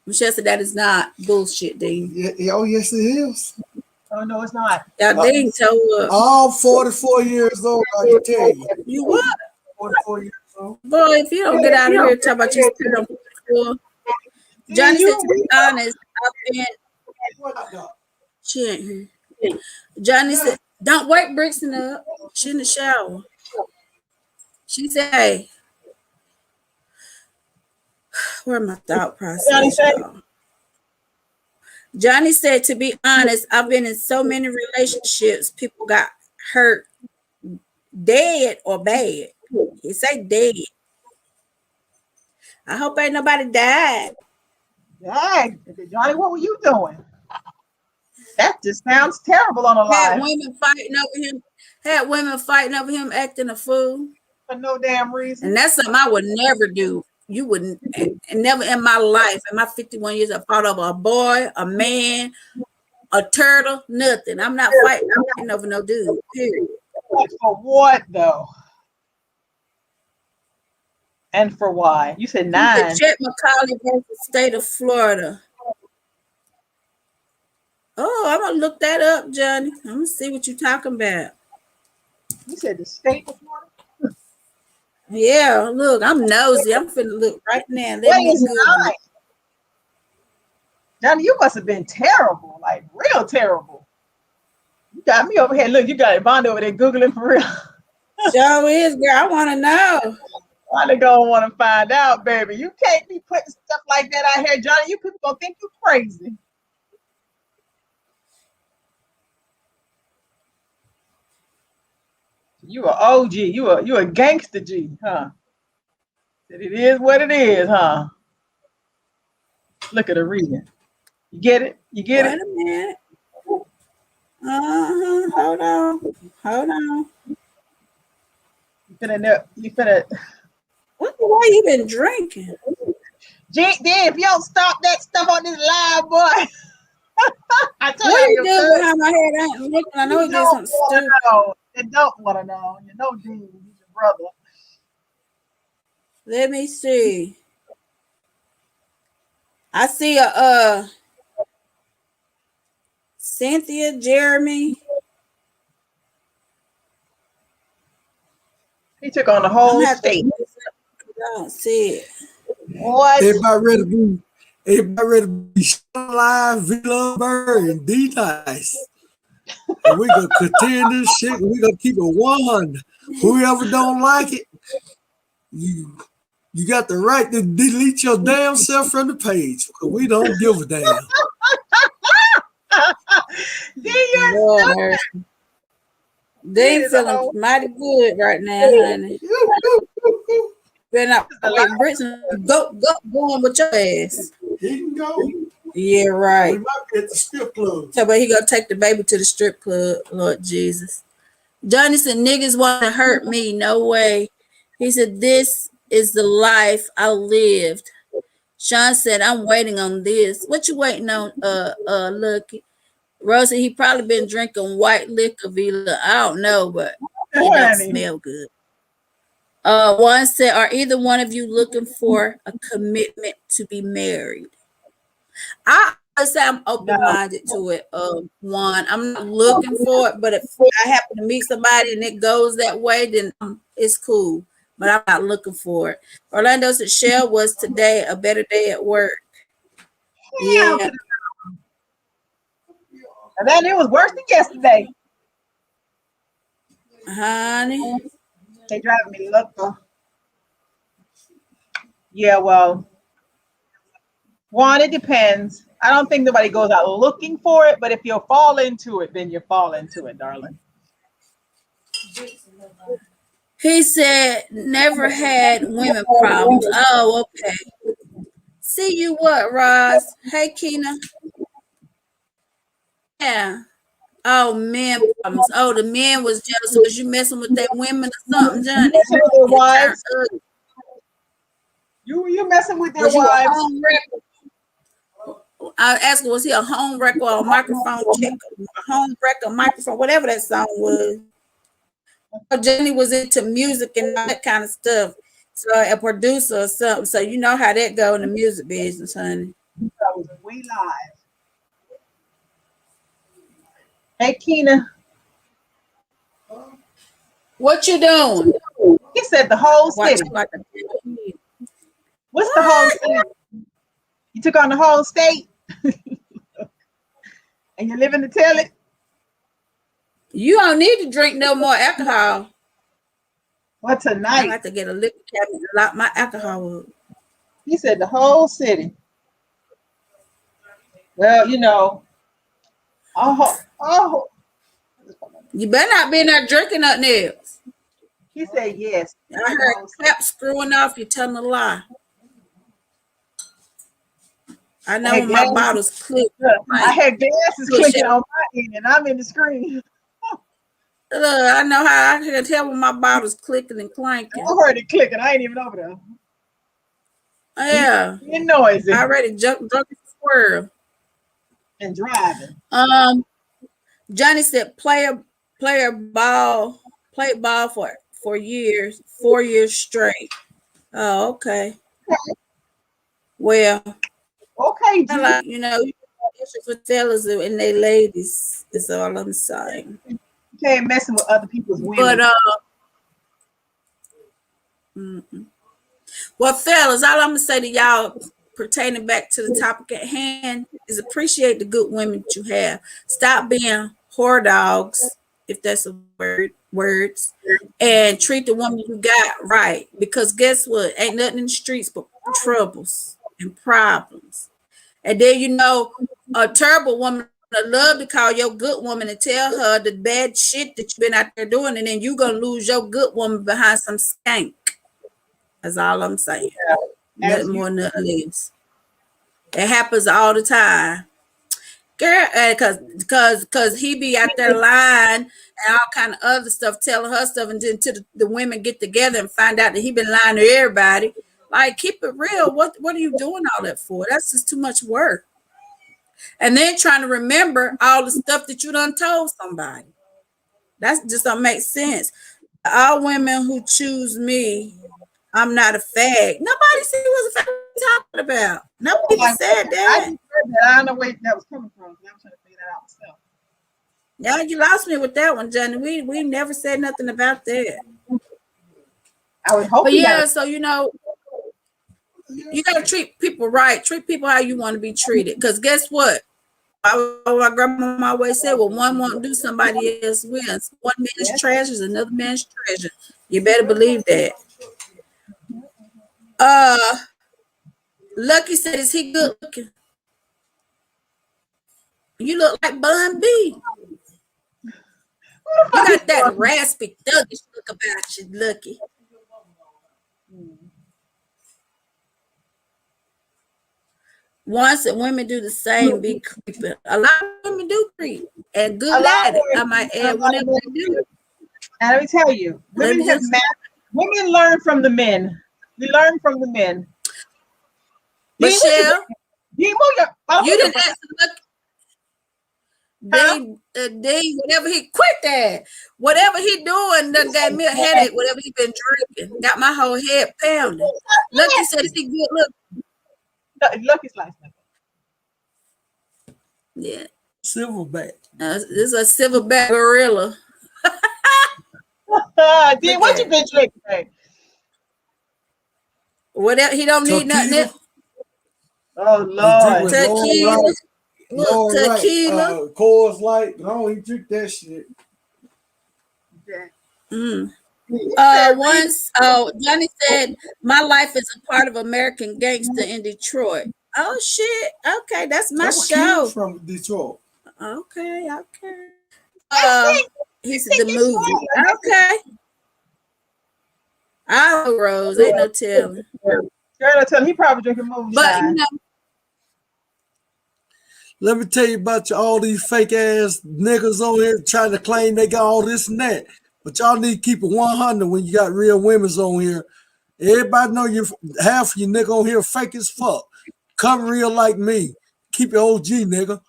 Michelle said that is not bullshit, Dean. Yeah, oh, yes, it is. Oh, no, it's not. Y'all Dean told her. All 44 years old, I can tell you. You what? 44 years old. Boy, if you don't get out of here and talk about you still on 44. Johnny said, to be honest, I've been. She ain't here. Johnny said, don't wake Brixton up. She in the shower. She said, hey, where my thought process? Johnny said, to be honest, I've been in so many relationships, people got hurt, dead or bad. He said dead. I hope ain't nobody died. Dang, Johnny, what were you doing? That just sounds terrible on a Had live. women fighting over him acting a fool. For no damn reason. And that's something I would never do. You wouldn't, and never in my life, in my 51 years, I fought over a boy, a man, a turtle, nothing. I'm not fighting over no dude, period. For what, though? And for why? You said 9. Chet McCauley versus State of Florida. Oh, I'm going to look that up, Johnny. I'm going to see what you're talking about. You said the state of Florida? Yeah, look, I'm nosy. I'm finna look right now. That is 9. Johnny, you must have been terrible, like real terrible. You got me over here. Look, you got Vonda over there Googling for real. Sure is, girl. I want to know. I gonna want to find out, baby. You can't be putting stuff like that out here, Johnny. You people gonna think you crazy. You a OG. You a gangster G, huh? It is what it is, huh? Look at her reading. You get it? You get Wait a minute. Hold on. You finna. What Why you been drinking? Then if you don't stop that stuff on this live, boy, I told What you you doing behind my head? I ain't looking. I know he did something stupid. You don't want to know. You know, Dean, he's your brother. Let me see. I see a Cynthia Jeremy. He took on the whole state. I don't see it. What? Everybody ready to be live, V-Love Bird, and D Nice. And we gonna continue this shit. We gonna keep it 100. Whoever don't like it, you got the right to delete your damn self from the page. Because we don't give a damn. They feeling mighty good right now, honey. Better not like Britain. Go going with your ass. He can go. Yeah, right. We might be at the strip club. So, but he gonna take the baby to the strip club, Lord Jesus. Johnny said, niggas want to hurt me. No way. He said, this is the life I lived. Sean said, I'm waiting on this. What you waiting on, Lucky? Rosie, he probably been drinking white liquor, Vila. I don't know, but he don't smell good. One said, are either one of you looking for a commitment to be married? I say I'm open-minded to it. One, I'm not looking for it, but if I happen to meet somebody and it goes that way, then it's cool. But I'm not looking for it. Orlando said, Shell, was today a better day at work? Yeah. And then it was worse than yesterday. Honey. They driving me loco. Yeah, well, one, it depends. I don't think nobody goes out looking for it, but if you fall into it, then you fall into it, darling. He said, never had women problems. Oh, okay. See you what, Roz? Hey, Keena. Yeah. Oh, men problems. Oh, the men was jealous because you messing with that women or something, Johnny. Their wives. You messing with their wives. I asked him, was he a home wrecker or a microphone checker? A home wrecker, microphone, whatever that song was. Jenny was into music and that kind of stuff. So a producer or something. So you know how that go in the music business, honey. We live. Hey, Keena. What you doing? He said the whole city. What's the whole city? You took on the whole state? And you're living to tell it? You don't need to drink no more alcohol. What tonight? I have to get a liquor cabinet to lock my alcohol up. He said the whole city. Well, you know. Oh. You better not be in there drinking nothing else. He said yes. I heard clap screwing off. You're telling a lie. I know when my bottles click. I had glasses clicking on my end, and I'm in the screen. Look, I know how I can tell when my bottle's clicking and clanking. I heard it clicking. I ain't even over there. Yeah. It's noisy. I already drunk a squirrel. And driving. Johnny said play ball for 4 years straight. Oh, okay. Well, okay, you know, issues with fellas and they ladies is all I'm saying. You can't messing with other people's women. But well, fellas, all I'm gonna say to y'all pertaining back to the topic at hand is appreciate the good women that you have. Stop being whore dogs, if that's a words, and treat the woman you got right. Because guess what? Ain't nothing in the streets but troubles and problems. And then you know a terrible woman I love to call your good woman and tell her the bad shit that you've been out there doing, and then you gonna lose your good woman behind some skank. That's all I'm saying. Yeah. Nothing more, nothing less. It happens all the time. Girl, cause he be out there lying and all kind of other stuff, telling her stuff, and then the women get together and find out that he been lying to everybody. Like, keep it real. What are you doing all that for? That's just too much work. And then trying to remember all the stuff that you done told somebody. That just don't make sense. All women who choose me, I'm not a fag. Nobody said he was a fag. What are you talking about? Nobody said that. I don't know where that was coming from. I'm trying to figure that out myself. Yeah, you lost me with that one, Johnny. We never said nothing about that. I would hope. But yeah, so you know, you gotta treat people right. Treat people how you want to be treated. Because guess what? My grandma always said, well, one won't do, somebody else wins. One man's trash is another man's treasure. You better believe that. Lucky said, is he good looking? You look like Bun B. You got that raspy, thuggish look about you, Lucky. Once that women do the same, be creeping. A lot of women do creep and good at it. I might add, whenever they do. And let me tell you, women learn from the men. We learn from the men. Michelle, you didn't ask Lucky. Whatever he quit that, whatever he doing, done gave me a headache. Whatever he been drinking, got my whole head pounding. Lucky said, "Is he good look?" Lucky's life. Yeah, Silverback. this is a silverback gorilla. Dean, what you been drinking, babe? Whatever, he don't need nothing. Oh Lord, tequila. Tequila. Coors Light. No, he drink that shit. Once Johnny said, my life is a part of American Gangster in Detroit. Oh shit. Okay, that's my show. From Detroit. Okay. He said the movie. Okay. Oh, Rose, ain't no telling. Girl, I tell him he probably drinking moonshine. But you know, let me tell you about all these fake ass niggas on here trying to claim they got all this and that. But y'all need to keep it 100 when you got real women's on here. Everybody know you half of you nigga on here fake as fuck. Come real like me. Keep it OG, nigga.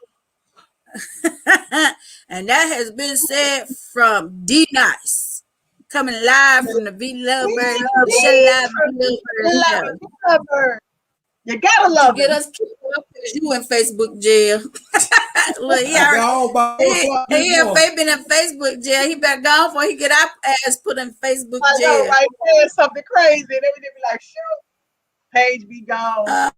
and that has been said from D Nice. Coming live from the V Love Bird. You gotta love get us you in Facebook jail. Look, he been in Facebook jail. He better go before he get our ass put in Facebook jail. I know, right there, something crazy. And they would be like, shoot, Paige be gone.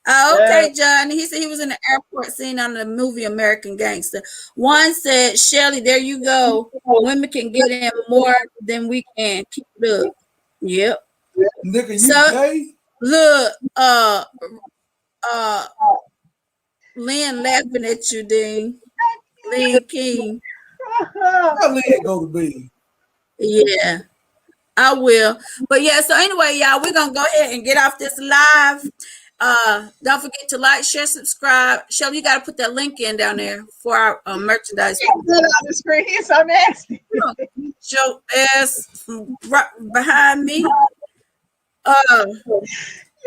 Okay, John. He said he was in the airport scene on the movie American Gangster. One said, Shelly, there you go. Women can get in more than we can. Keep it up. Yep. Nigga, you gay? Look, Lynn laughing at you, Dean. Lynn King. How Lynn go to bed? Yeah, I will. But yeah, so anyway, y'all, we're gonna go ahead and get off this live. Don't forget to like, share, subscribe. Shelly, you gotta put that link in down there for our merchandise. On the screen, he's so nasty. Show ass right behind me. You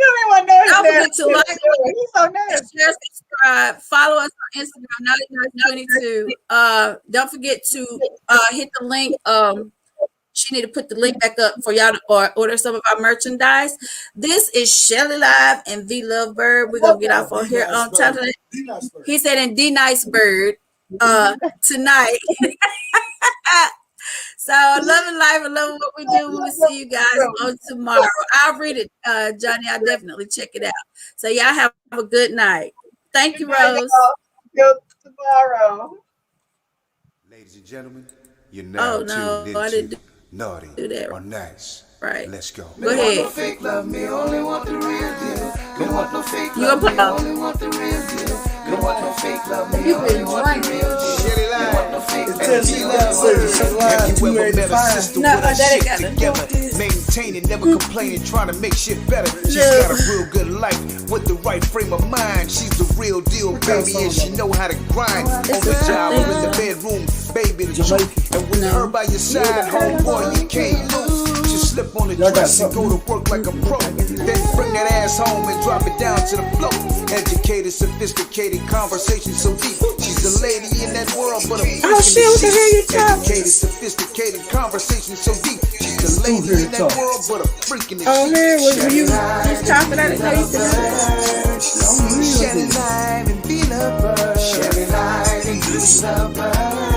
don't even want to know. Don't forget to like, he's so nasty. share, subscribe, follow us on Instagram, 9922. Don't forget to hit the link. She need to put the link back up for y'all to order some of our merchandise. This is Shelly Live and V Love Bird. We're gonna get off on here on top of it. He said in D Nice Bird tonight. So love and life and love what we do. We'll see you guys on tomorrow. I'll read it, Johnny. I'll definitely check it out. So y'all have a good night. Thank you, Rose. Till tomorrow. Ladies and gentlemen, you're now tuned into Naughty or Nice. Right. Let's go. Go ahead. No fake love me, only want the real deal. Don't want no fake You love gonna me, put up? only want the real deal. Don't want no fake love me, You only been want the drinking. real deal. Don't want no fake love me, only want the real deal. Have you ever met a sister No, with her that ain't shit got nothing to do together? with this. Maintain maintaining, never complaining, trying to make shit better. She's got a real good life with the right frame of mind. She's the real deal, baby, and she know how to grind. On the job or in the bedroom, baby, the truth. And with her by your side, homeboy, you can't lose. Just slip on the dress and go to work like a pro. Then bring that ass home and drop it down to the floor. Educated, sophisticated, conversation so deep. She's the lady in that world, but a freak in the sheets. Educated, sophisticated, conversation so deep. She's the lady in that world, but a freak in the sheets. Oh, here was when you talking at it. Shelly Live and be lover. Shelly Live and be lover.